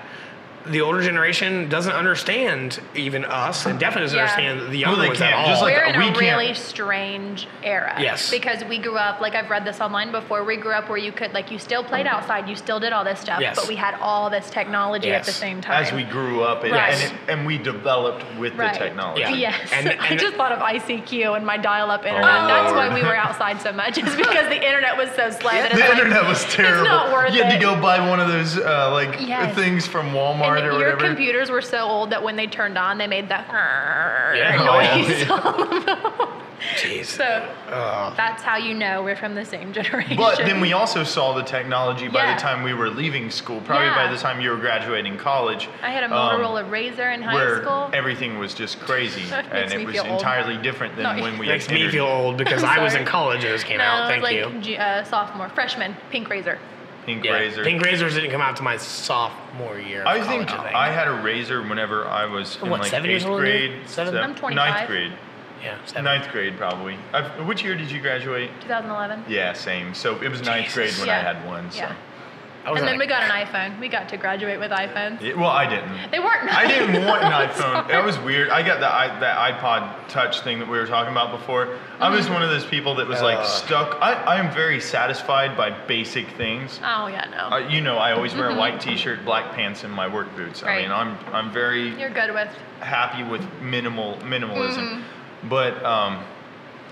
A: the older generation doesn't understand even us and definitely doesn't
B: Yeah.
A: understand the younger
C: Well, they
A: ones
C: can't.
A: at all.
C: Just like
B: We're in
C: we
B: a
C: can't-
B: really strange era.
A: Yes.
B: Because we grew up, like I've read this online before, we grew up where you could, like you still played outside, you still did all this stuff,
A: Yes.
B: but we had all this technology at the
A: Yes.
B: same time.
C: As we grew up,
B: Right.
C: and we developed with
B: Right.
C: the technology.
A: Yeah.
B: Yes.
A: And-
B: I
A: and-
B: just thought of ICQ and my dial-up internet.
C: Oh,
B: That's why
C: Lord.
B: we were outside so much. Is because the internet was so slow that it's
C: The
B: like,
C: internet was terrible.
B: It's not worth
C: you had
B: it.
C: to go buy one of those
B: Yes.
C: things from Walmart
B: And
C: or
B: your
C: whatever.
B: computers were so old that when they turned on, they made that
A: Yeah.
B: noise.
A: Jeez.
B: So that's how you know we're from the same generation.
C: But then we also saw the technology by
B: Yeah.
C: the time we were leaving school, probably
B: Yeah.
C: by the time you were graduating college.
B: I had a Motorola Razor in high
C: where
B: school.
C: everything was just crazy,
B: That
C: and
B: makes
C: it
B: me
C: was
B: feel old.
C: entirely different than
B: No,
C: when we
A: Makes
C: entered.
A: me feel old because
B: I'm
A: I was in
B: sorry.
A: college when this came
B: No,
A: out.
B: it was
A: Thank you.
B: sophomore, freshman, pink Razor.
C: Pink
A: Yeah.
C: Razor.
A: Pink Razors didn't come out to my sophomore year. Of
C: I
A: college,
C: think I had a Razor whenever I was in
A: What,
C: like
A: 7 years
C: 8th
A: old,
C: grade.
A: dude? 7?
B: I'm 25.
C: Ninth grade.
A: Yeah, 7.
C: Ninth grade probably. Which year did you graduate?
B: 2011.
C: Yeah, same. So it was ninth
A: Jesus.
C: grade when
B: Yeah.
C: I had one. So.
B: Yeah.
A: I was
B: And then
A: like-
B: we got an iPhone. We got to graduate with iPhones.
C: Yeah, well, I didn't.
B: They weren't nice.
C: I didn't want an iPhone. That was weird. I got that iPod Touch thing that we were talking about before. I was one of those people that was like stuck. I am very satisfied by basic things.
B: Oh, yeah, no.
C: I always wear a white T-shirt, black pants, and my work boots. I
B: Right.
C: mean, I'm very
B: You're good with.
C: happy with minimalism.
B: Mm-hmm.
C: But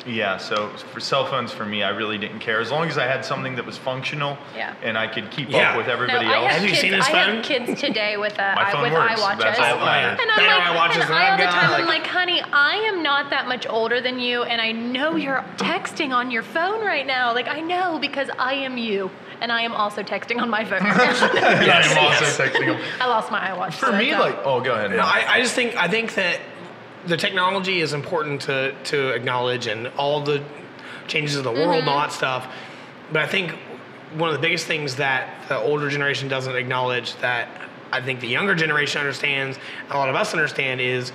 C: yeah, so for cell phones for me, I really didn't care as long as I had something that was functional
B: Yeah.
C: and I could keep
A: Yeah.
C: up with everybody
B: no, I
C: else.
B: have
A: Have you
B: kids,
A: seen his
B: I
A: phone?
B: have kids today with
C: My phone
B: with
C: works.
B: iWatches.
C: That's all that matters.
B: And I'm
A: Better
B: like,
A: iWatches
B: and
A: than
B: I all
A: I've
B: the
A: got,
B: time,
A: like-
B: I'm like, honey, I am not that much older than you, and I know you're texting on your phone right now. Like, I know because I am you, and I am also texting on my phone.
C: I am also
A: Yes.
C: texting them.
B: I lost my iWatch.
C: For
B: so
C: me,
B: that's
C: like, oh, go ahead.
A: No, I just think that the technology is important to acknowledge and all the changes of the world and all that stuff. But I think one of the biggest things that the older generation doesn't acknowledge that I think the younger generation understands, and a lot of us understand, is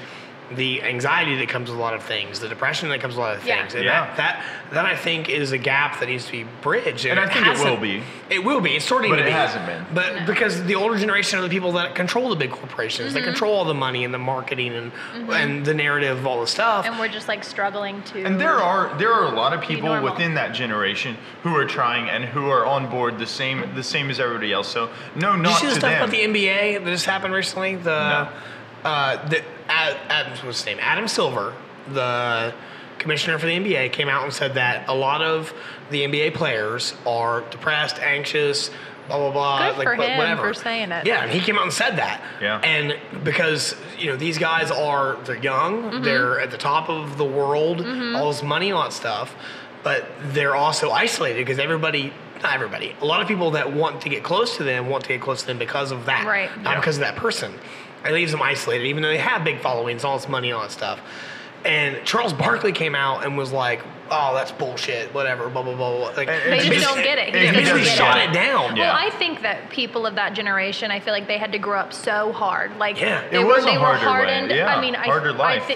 A: the anxiety that comes with a lot of things, the depression that comes with a lot of
B: Yeah.
A: things. And
C: Yeah.
A: that I think is a gap that needs to be bridged.
C: And I think it
A: hasn't-
C: will be.
A: It will be. It's starting
C: But
A: to
C: it
A: be.
C: hasn't been.
A: But because the older generation are the people that control the big corporations,
B: Mm-hmm.
A: they control all the money and the marketing and the narrative of all the stuff.
B: And we're just like struggling to.
C: And there are a lot of people
B: normal.
C: within that generation who are trying and who are on board the same as everybody else. So no,
A: Did you
C: not
A: see the
C: to
A: stuff
C: them.
A: about the NBA that just happened recently? What's his name? Adam Silver, the commissioner for the NBA, came out and said that a lot of the NBA players are depressed, anxious, blah blah blah.
B: Good for him
A: whatever.
B: for saying it.
A: Yeah, and he came out and said that.
C: Yeah.
A: And because these guys they're young,
B: Mm-hmm.
A: they're at the top of the world, all this money, all that stuff, but they're also isolated because not everybody, a lot of people that want to get close to them because of that,
B: Right.
A: not
C: Yeah.
A: because of that person. It leaves them isolated, even though they have big followings, all this money, all that stuff. And Charles Barkley came out and was like, "Oh, that's bullshit. Whatever. Blah blah blah." blah. Like,
C: And
B: They
C: he
B: just don't get it. He
C: and
B: just
C: he
B: doesn't
A: basically
B: get
A: shot
B: it.
A: it down.
C: Yeah.
B: Well, I think that people of that generation, I feel like they had to grow up so hard. Like
A: Yeah.
B: they
C: It
B: were,
C: was a
B: they were
C: harder way.
B: hardened.
C: Yeah,
B: I mean,
C: harder life.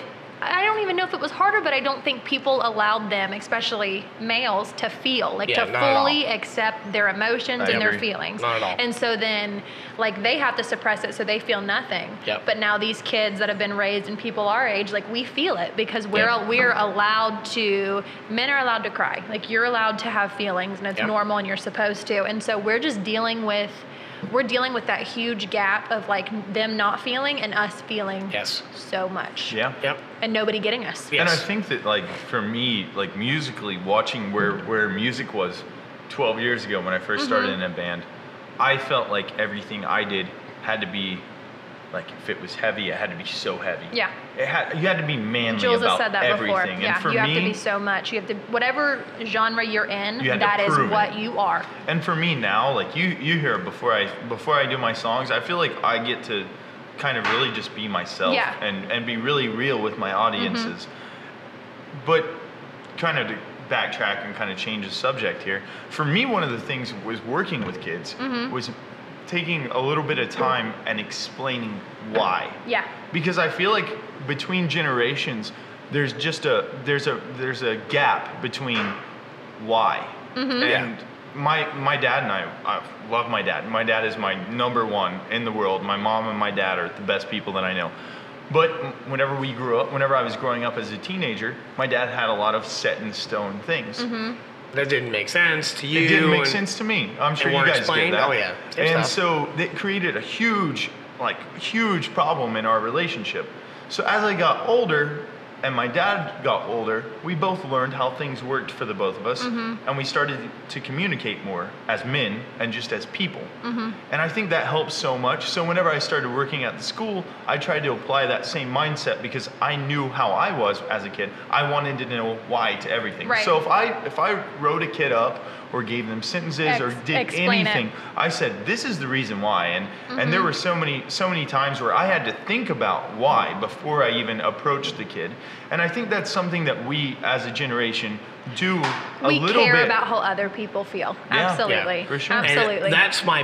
B: I don't even know if it was harder, but I don't think people allowed them, especially males, to feel, like
A: Yeah,
B: to
A: not at all.
B: fully accept their emotions
C: I
B: and their
C: agree.
B: feelings.
A: Not at all.
B: And so then, like, they have to suppress it so they feel nothing.
A: Yep.
B: But now these kids that have been raised and people our age, like, we feel it because we're allowed to, men are allowed to cry. Like, you're allowed to have feelings and it's
A: Yep.
B: normal and you're supposed to. And so we're just dealing with that huge gap of like them not feeling and us feeling
A: Yes.
B: so much.
C: Yeah.
A: Yep.
B: And nobody getting us.
A: Yeah.
C: And I
A: Yes.
C: think that, like, for me, like, musically, watching where music was 12 years ago when I first started in a band, I felt like everything I did had to be Like if it was heavy, it had to be so heavy.
B: Yeah.
C: You had to be manly
B: Jules has
C: about
B: said that
C: everything.
B: before.
C: And
B: Yeah,
C: for
B: you have
C: me,
B: to be so much. You have to, whatever genre you're in,
C: You had to
B: that is
C: prove it.
B: what you are.
C: And for me now, like you hear it before I do my songs, I feel like I get to kind of really just be myself
B: Yeah.
C: and be really real with my audiences. But kind of to backtrack and kind of change the subject here, for me, one of the things was working with kids was taking a little bit of time and explaining why.
B: Yeah.
C: Because I feel like between generations, there's just there's a gap between why. And my dad and I love my dad. My dad is my number one in the world. My mom and my dad are the best people that I know. But whenever I was growing up as a teenager, my dad had a lot of set in stone things.
A: That didn't make sense to you.
C: It didn't make sense to me. I'm sure you
A: weren't
C: guys
A: explained.
C: get that.
A: Oh, yeah. Same
C: And
A: stuff.
C: so that created a huge problem in our relationship. So as I got older and my dad got older, we both learned how things worked for the both of us. And we started to communicate more as men and just as people. And I think that helps so much. So whenever I started working at the school, I tried to apply that same mindset because I knew how I was as a kid. I wanted to know why to everything.
B: Right.
C: So if I wrote a kid up or gave them sentences or did
B: Explain
C: anything,
B: it.
C: I said, this is the reason why. And there were so many times where I had to think about why before I even approached the kid. And I think that's something that we as a generation do a
B: We
C: little bit.
B: care about how other people feel.
C: Yeah.
B: Absolutely.
C: Yeah, for sure. And
B: Absolutely.
A: And that's my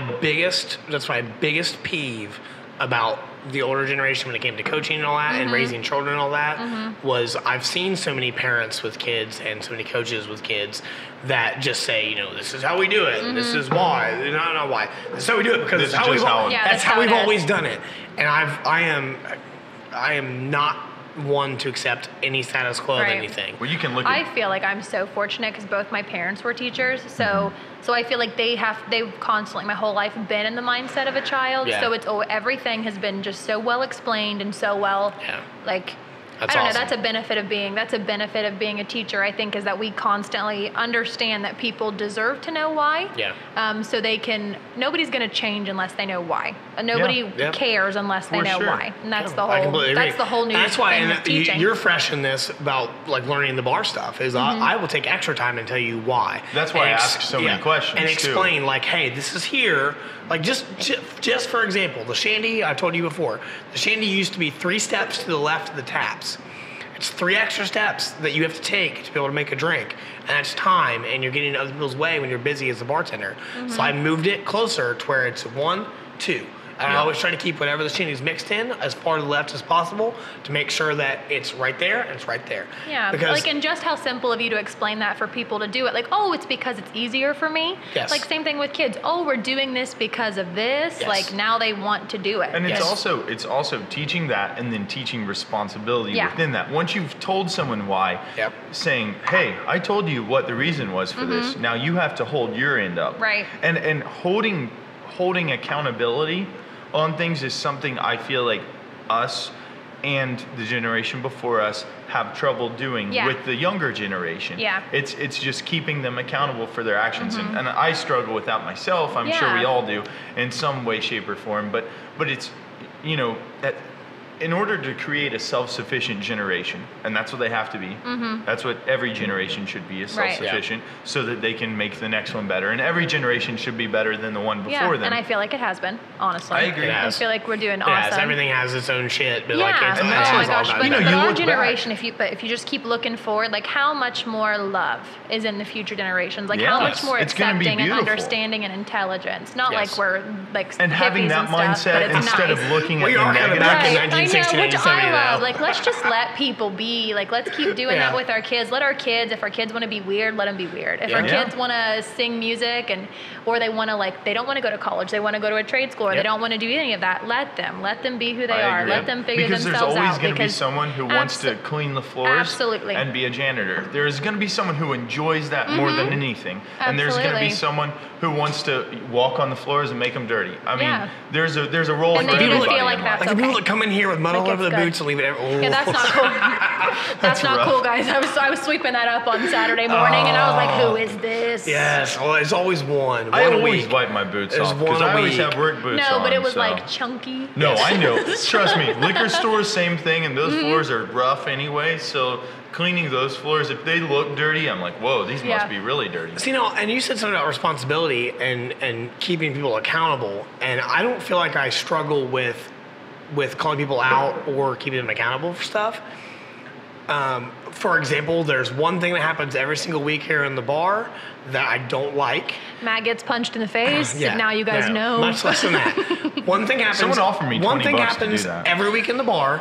A: biggest peeve about the older generation when it came to coaching and all that and raising children and all that was I've seen so many parents with kids and so many coaches with kids that just say, this is how we do it. And this is why. Not why. This is how we do it because
C: This
A: it's
C: is
A: how
C: just
A: we've
C: how it-
B: Yeah,
A: that's how we've
B: it is.
A: always done it. And I am not one to accept any status quo of
B: Right.
A: anything.
C: Well, you can look
B: I
C: at
B: feel like I'm so fortunate because both my parents were teachers, so I feel like they've constantly my whole life been in the mindset of a child.
A: Yeah.
B: So everything has been just so well explained and so well
A: That's
B: I don't
A: awesome.
B: know. That's a benefit of being a teacher. I think is that we constantly understand that people deserve to know why.
A: Yeah.
B: So nobody's going to change unless they know why. Nobody
A: Yeah.
B: cares unless they
C: For
B: know
C: sure.
B: why. And that's
A: Yeah,
B: the
A: I
B: whole.
A: completely agree.
B: That's the whole new
A: That's why,
B: thing
A: and
B: with teaching.
A: you're fresh in this about learning the bar stuff. Is I will take extra time and tell you why.
C: That's why I
A: And
C: ask so many questions,
A: and
C: too.
A: explain hey, this is here. Just for example, the shandy I told you before. The shandy used to be 3 steps to the left of the taps. It's 3 extra steps that you have to take to be able to make a drink. And that's time, and you're getting in other people's way when you're busy as a bartender. So I moved it closer to where it's 1, 2. And I always try to keep whatever the shandy is mixed in as far to the left as possible to make sure that it's right there and it's right there.
B: Yeah,
A: Because
B: and just how simple of you to explain that for people to do it. It's because it's easier for me.
A: Yes.
B: Same thing with kids. Oh, we're doing this because of this.
A: Yes.
B: Now they want to do it.
C: And it's
A: Yes.
C: also teaching that and then teaching responsibility
B: Yeah.
C: within that. Once you've told someone why,
A: Yep.
C: saying, "Hey, I told you what the reason was for this. Now you have to hold your end up."
B: Right.
C: And holding accountability on things is something I feel like us and the generation before us have trouble doing
B: Yeah.
C: with the younger generation.
B: Yeah.
C: It's just keeping them accountable for their actions. And I struggle with that myself. I'm sure
B: Yeah.
C: we all do in some way, shape, or form. But it's, that in order to create a self-sufficient generation, and that's what they have to be. That's what every generation should be, is
B: Right.
C: self-sufficient, so that they can make the next one better. And every generation should be better than the one
B: yeah,
C: before them.
B: and I feel like it has been, honestly.
C: I agree.
A: It
B: I
A: has.
B: feel like we're doing
A: Yes,
B: awesome.
A: everything has its own shit. But
B: Yeah.
A: it's,
C: And
B: Oh
C: that's
B: my
C: just-
B: gosh.
A: all
B: But,
A: about
C: you
B: but our
C: look back.
B: generation, if you just keep looking forward, how much more love is in the future generations? How
C: Yes.
B: much more
C: It's gonna be
B: accepting and
C: beautiful.
B: understanding and intelligence? Not
A: Yes.
B: like we're
C: and having
B: hippies
C: that
B: and stuff,
C: mindset
B: but it's
C: instead
B: nice.
C: of looking
A: We
C: at
A: are
C: the
A: kinda
C: negative.
A: back in
B: Right, I
A: 1960,
B: know, which
A: 1970
B: I love.
A: now.
B: Let's just let people be. Let's keep doing
A: Yeah.
B: that with our kids. Let our kids, if our kids want to be weird, let them be weird. If our
A: Yeah.
B: kids want to sing music or they want to they don't want to go to college, they want to go to a trade school, or
A: Yep.
B: they don't want to do any of that. Let them be who they
C: I
B: are.
C: agree.
B: Let them figure
C: because
B: themselves
C: there's always
B: out.
C: going to be
B: because
C: someone who wants to clean the floors
B: Absolutely.
C: and be a janitor. There's going to be someone who enjoys that more than anything. And there's going to be
B: Absolutely.
C: someone who wants to walk on the floors and make them dirty. I mean,
B: Yeah.
C: there's a role
B: And
C: for
B: they even
C: everybody
B: feel like
C: in
B: that's
C: life.
A: Like the people
B: okay.
A: that come in here with with mud all
B: Like,
A: over the
B: it's good.
A: boots and leave it.
B: Yeah, that's not cool. That's not
C: rough.
B: cool, guys. I was sweeping that up on Saturday morning, and I was like, "Who is this?"
A: Yes, well, it's always one.
C: I
A: One a
C: always
A: week.
C: wipe my boots
A: There's
C: off
A: one
C: because
A: a
C: I always
A: week.
C: have work boots
B: No,
C: on.
B: but it was
C: so.
B: like chunky.
C: No, I know. Trust me. Liquor stores, same thing, and those floors are rough anyway. So cleaning those floors, if they look dirty, I'm like, whoa, these
B: Yeah.
C: must be really dirty.
A: So, and you said something about responsibility and keeping people accountable, and I don't feel like I struggle with calling people out or keeping them accountable for stuff. For example, there's one thing that happens every single week here in the bar that I don't like.
B: Matt gets punched in the face. And now you guys know.
A: Much less than that. One thing happens.
C: Someone offered me
A: One
C: 20
A: thing
C: bucks to do
A: happens
C: that.
A: every week in the bar,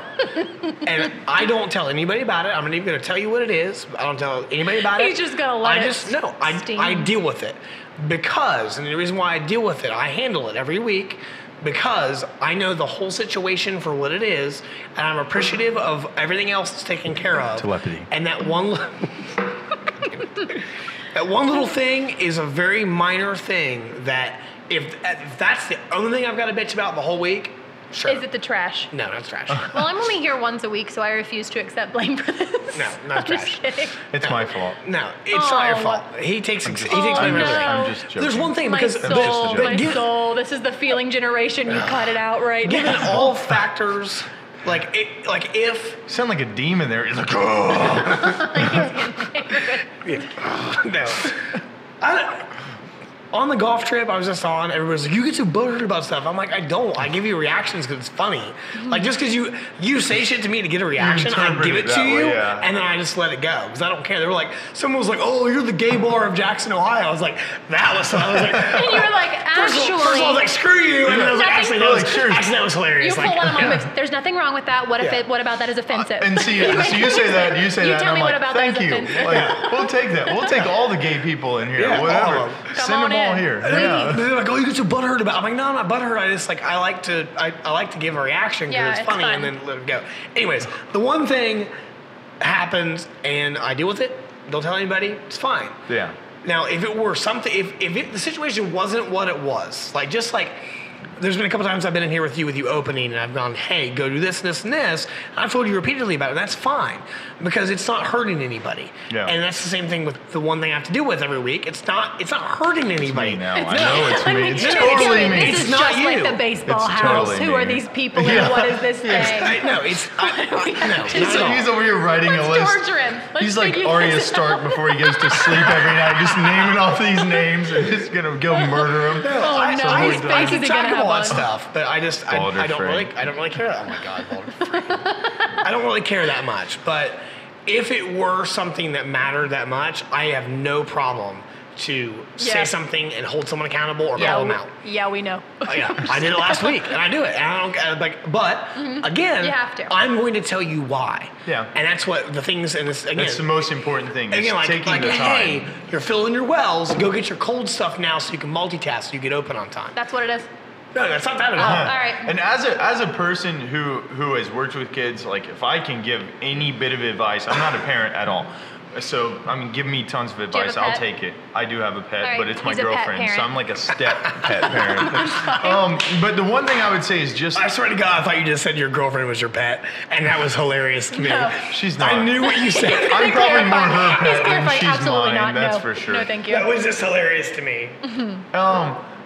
A: and I don't tell anybody about it. I'm not even going to tell you what it is. I don't tell anybody about it.
B: He's just gonna let it steam.
A: I deal with it because, and the reason why I deal with it, I handle it every week. Because I know the whole situation for what it is, and I'm appreciative of everything else that's taken care of.
C: Telepathy.
A: And that one little thing is a very minor thing that if that's the only thing I've got to bitch about the whole week, sure.
B: Is it the trash?
A: No, that's trash.
B: Well, I'm only here once a week, so I refuse to accept blame for this.
A: No, not
B: I'm just
A: trash.
B: kidding.
C: It's my fault.
A: No, it's not your
B: Oh.
A: fault. He takes blame
C: just-
A: for everything.
B: no.
C: I'm just joking.
A: There's one thing
B: My
A: because
C: just a
B: soul,
C: joke.
B: my soul. This is the feeling generation. You cut it out right
A: given
B: now.
A: all factors, like if
C: You sound like a demon there. You're like, oh.
A: no. On the golf trip I was just on, everybody's like, you get so butthurt about stuff. I'm like, I don't. I give you reactions because it's funny. Like, just because you say shit to me to get a reaction, I
C: interpret
A: give
C: it
A: it to
C: that
A: you,
C: way, yeah.
A: and then I just let it go because I don't care. They were like, someone was like, oh, you're the gay bar of Jackson, Ohio. I was like, that was so. I was like,
B: And you were like,
A: First of all, I was like, screw you, and then I was like,
B: Nothing-
A: actually, that was
B: You
A: hilarious.
B: pull
A: Like,
B: one of my moves. There's nothing wrong with that. What if
A: Yeah.
B: What about that is offensive?
C: And see, so you say that,
B: You
C: and
B: tell
C: I'm
B: me what
C: like,
B: about that
C: thank
B: is
C: you.
B: offensive.
C: Like, we'll take that. We'll take all the gay people in here,
A: Yeah, all
C: whatever.
A: of them.
B: Come
C: Send
B: on
C: them all
B: in.
C: here.
B: Please.
C: Yeah.
A: They're like, oh, you get so butthurt about it. I'm like, no, I'm not butthurt. I just like, I like to give a reaction because
B: Yeah,
A: it's
B: it's
A: funny
B: fun.
A: and then let it go. Anyways, the one thing happens and I deal with it. Don't tell anybody. It's fine.
C: Yeah.
A: Now, if it were something, the situation wasn't what it was, like just like, there's been a couple times I've been in here with you opening, and I've gone, hey, go do this, this, and this. And I've told you repeatedly about it, and that's fine because it's not hurting anybody.
C: Yeah.
A: And that's the same thing with the one thing I have to deal with every week. It's not hurting anybody.
C: Me now.
B: It's
C: I know it's me. It's totally me.
B: This
A: It's
B: is
A: not
B: just
A: you.
B: like the baseball
C: It's
B: house.
C: totally
B: Who are
C: me.
B: these people
C: Yeah.
B: and what is this thing?
A: No, it's no, not
C: He's,
A: at all.
C: he's over here writing a
B: Let's
C: list.
B: torture him. Let's
C: He's like
B: figure
C: Arya
B: this
C: Stark before he goes to sleep every night, just naming off these names and just gonna go murder them.
B: Oh,
A: I,
B: no,
A: I,
B: his
A: I
B: face
A: keep
B: is
A: track
B: gonna
A: of all
B: have
A: that
B: one.
A: stuff, but I don't
C: Frey.
A: really care. Oh my God, Boulder Frey. I don't really care that much. But if it were something that mattered that much, I have no problem to say
B: Yeah.
A: something and hold someone accountable or call them out.
B: Yeah, we know.
A: Oh, yeah, I did it last week, and I do it. And I don't like, but again,
B: You have to.
A: I'm going to tell you why.
C: Yeah.
A: and that's what the things. And this again,
C: That's the most important thing. Is
A: again,
C: taking
A: like
C: the time.
A: hey, you're filling your wells. Go get your cold stuff now, so you can multitask. So you get open on time.
B: That's what it is.
A: No, that's not that at all.
B: All right.
C: And as a person who has worked with kids, like if I can give any bit of advice, I'm not a parent at all. So I mean, give me tons of
B: you have
C: advice.
B: a
C: I'll
B: pet?
C: take it. I do have a pet,
B: All right,
C: but it's my
B: he's a pet
C: girlfriend, so
B: parent.
C: I'm like a step pet parent. But the one thing I would say is just
A: I swear to God, I thought you just said your girlfriend was your pet, and that was hilarious to me.
B: No.
C: she's not.
A: I knew what you said.
C: I'm probably more her
B: He's
C: pet than
B: clarifying.
C: she's
B: Absolutely
C: mine.
B: not.
C: That's
B: No.
C: for sure.
B: No, thank you.
A: That was just hilarious to me.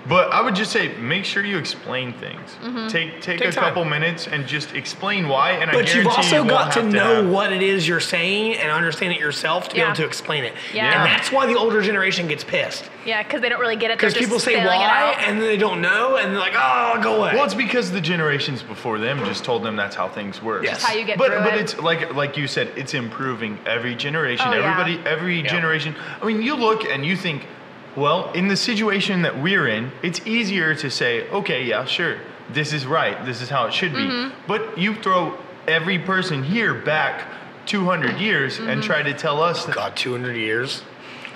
C: But I would just say make sure you explain things. Take a
A: Take time.
C: couple minutes and just explain why. And I
A: But
C: guarantee
A: you've also
C: you won't
A: got to
C: have
A: know
C: have-
A: what it is you're saying and understand it yourself to be
B: Yeah.
A: able to explain it.
B: Yeah.
A: And that's why the older generation gets pissed.
B: Yeah, because they don't really get it. They're
A: Because
B: just
A: people say
B: spelling it
A: why,
B: out.
A: and then they don't know, and they're like, oh, go away.
C: Well, it's because the generations before them just told them that's how things work.
A: Yes.
B: How you get
C: But
B: through
C: but
B: it.
C: it's like you said, it's improving every generation.
B: Oh, yeah.
C: Every
A: Yeah.
C: generation. I mean, you look and you think, well, in the situation that we're in, it's easier to say, okay, yeah, sure, this is right, this is how it should be.
B: Mm-hmm.
C: But you throw every person here back 200 years
B: Mm-hmm.
C: and try to tell us that.
A: God, 200 years.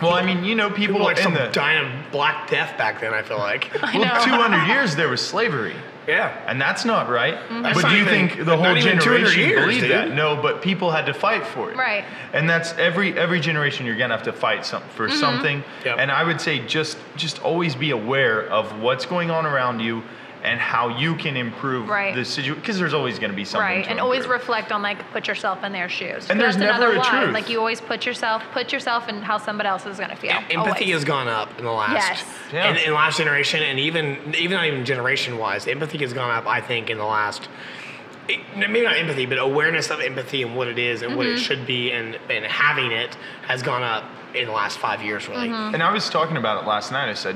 C: Well, I mean, you know, people
A: People like
C: in
A: some
C: the
A: dying of Black Death back then, I feel like.
C: well, 200 years there was slavery.
A: Yeah.
C: And that's not right.
A: That's
C: But
A: not
C: do you
A: even-
C: think the whole
A: not even 200
C: generation
A: years,
C: believed
A: dude.
C: that? No, but people had to fight for it.
B: Right.
C: And that's every generation you're gonna have to fight for something.
A: Yep.
C: And I would say just always be aware of what's going on around you and how you can improve the situation, because there's always going to be something
B: right,
C: to
B: and
C: improve.
B: always reflect on like put yourself in their shoes.
C: And there's
B: that's
C: never
B: another
C: a
B: line.
C: truth.
B: Like you always put yourself in how somebody else is going to feel.
A: Empathy
B: always.
A: has gone up in the last in the last generation, and even not even generation wise, empathy has gone up. I think in the last. Maybe not empathy, but awareness of empathy and what it is and what it should be, and having it has gone up in the last 5 years, really.
C: And I was talking about it last night. I said,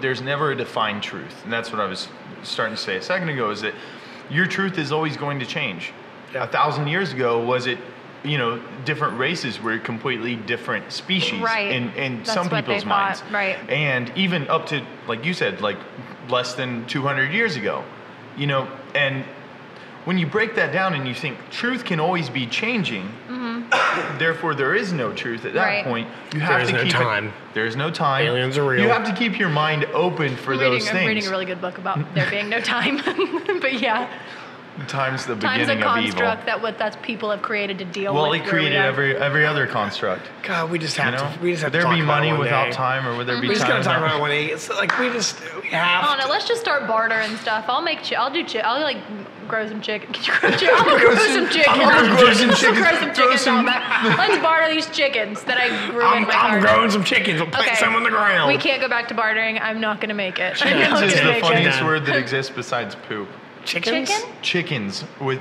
C: there's never a defined truth, and that's what I was starting to say a second ago. Is that your truth is always going to change. 1,000 years ago, was it? Different races were completely different species in some people's minds.
B: Right.
C: And even up to, like you said, like less than 200 years ago, and when you break that down and you think truth can always be changing, therefore there is no truth at that point. You have to keep time. There's no time.
A: Aliens are real.
C: You have to keep your mind open for those things.
B: I'm reading a really good book about there being no time, but yeah.
C: Time's the beginning of evil.
B: Time's a construct that people have created to deal with.
C: Well, he created every other construct.
A: God, we just have to. We just have
C: would
A: to
C: there be money
A: about
C: without time, or would there be time?
A: We just gotta talk about it one day. It's like we have.
B: I don't know. Let's just start bartering stuff. I'll like grow some chicken. I'm gonna grow some chicken. Let's barter these chickens that I grew in my garden.
A: I'm growing some chickens. We'll plant some on the ground.
B: We can't go back to bartering. I'm not gonna make it.
C: Chickens is the funniest word that exists besides poop.
A: Chickens?
C: Chickens with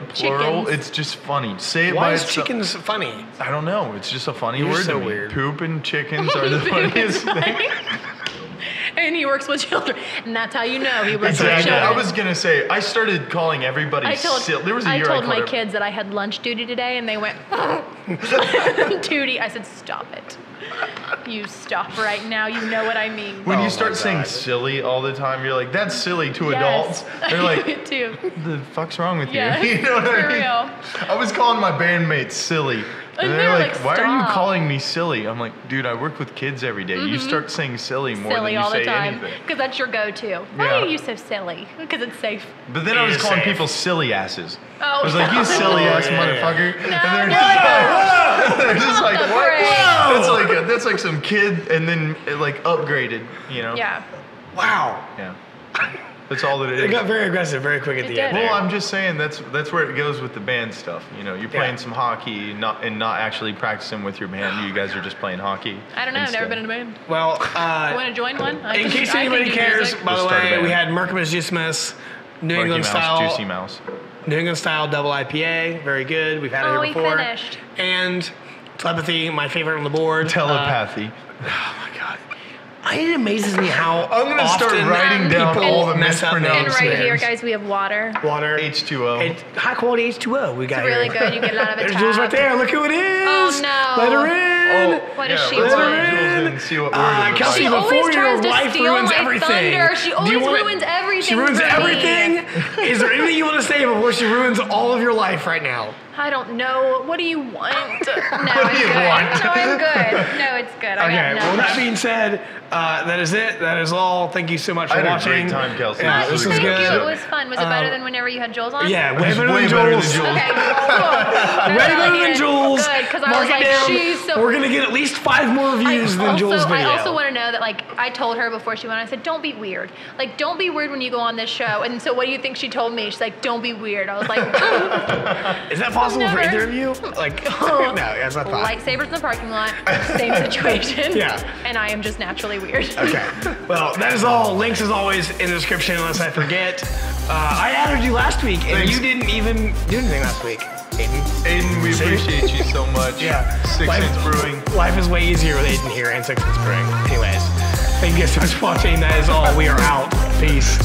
C: plural. It's just funny. Say it
A: Why is chickens funny?
C: I don't know. It's just a funny word.
A: So
C: to me.
A: weird.
C: Poop and chickens are the funniest thing.
B: And he works with children, and that's how you know he works with children.
C: I was gonna say I started calling everybody silly. There was a year
B: I told my kids that I had lunch duty today, and they went duty. I said, "Stop it! You stop right now. You know what I mean."
C: When you start saying silly all the time, you're like, "That's silly to adults." They're like,
B: too.
C: "The fuck's wrong with you?"
B: Yes,
C: You know what I mean?
B: real.
C: I was calling my bandmates silly. And they're like, "Why are you calling me silly?" I'm like, "Dude, I work with kids every day. You start saying silly more than you say anything."
B: Because that's your go-to. Why are you so silly? Because it's safe.
C: But then I was calling people silly asses.
B: Oh,
C: I was like, "You silly ass motherfucker!"
B: No,
C: and they're just like, "What?" That's like some kid, and then it upgraded.
B: Yeah.
A: Wow.
C: Yeah. That's all that it is.
A: It got very aggressive very quick at the end.
C: Well, I'm just saying that's where it goes with the band stuff. You're playing some hockey and not actually practicing with your band. You guys are just playing hockey.
B: I don't know. I've never been in a band.
A: Well,
B: you want to join one?
A: In case anybody cares, by the way, we had Merkimus Juicemas, New England style,
C: Juicy Mouse,
A: New England style double IPA, very good. We've had it here before.
B: We finished.
A: And telepathy, my favorite on the board.
C: Telepathy.
A: Oh my god. It amazes me how
C: I'm going to start writing down all the mispronouncements.
B: And right here, guys, we have water.
A: Water.
C: H2O.
A: High quality H2O we got
B: it's really good. You get a lot of it.
A: There's Julz right there. Look who it is.
B: Oh, no.
A: Let her in.
B: What is she
C: let's
B: want?
C: let Julz in and see what word
A: Kelcie,
B: She
A: before
B: always
A: your
B: tries to
A: wife
B: steal
A: ruins
B: my
A: everything.
B: thunder. She always ruins everything.
A: She ruins
B: for me.
A: everything. Is there anything you want to say before she ruins all of your life right now?
B: I don't know. What do you want? No,
C: What do you
B: good.
C: want?
B: No, I'm good. No, it's good.
A: Okay, well, that being said, that is it. That is all. Thank you so much for watching.
C: I had a great time, Kelcie.
A: Yeah, this was good.
B: Thank you. It was fun. Was it better than whenever you had Julz on?
A: Yeah,
C: It was
A: way better
C: way
A: than
C: better than
A: Julz.
C: Julz.
B: Okay, cool.
A: Way better than Julz.
B: Good, because I
A: Mark
B: was
A: it
B: like,
A: down.
B: she's so...
A: We're going to get at least 5 more views than Julz video.
B: I also want to know that, I told her before she went, I said, don't be weird. Don't be weird when you go on this show. And so what do you think she told me? She's like, don't be weird. I was like,
A: Is that possible for either of you? No, that's not possible.
B: Lightsabers in the parking lot, same situation.
A: Yeah.
B: And I am just naturally weird.
A: Okay. Well, that is all. Links, as always, in the description, unless I forget. I added you last week, and you didn't even do anything last week.
C: Aiden, we appreciate you so much.
A: Yeah.
C: 6 Cents Brewing.
A: Life is way easier with Aiden here and 6 Cents Brewing. Anyways, thank you guys so much for watching. That is all. We are out. Peace.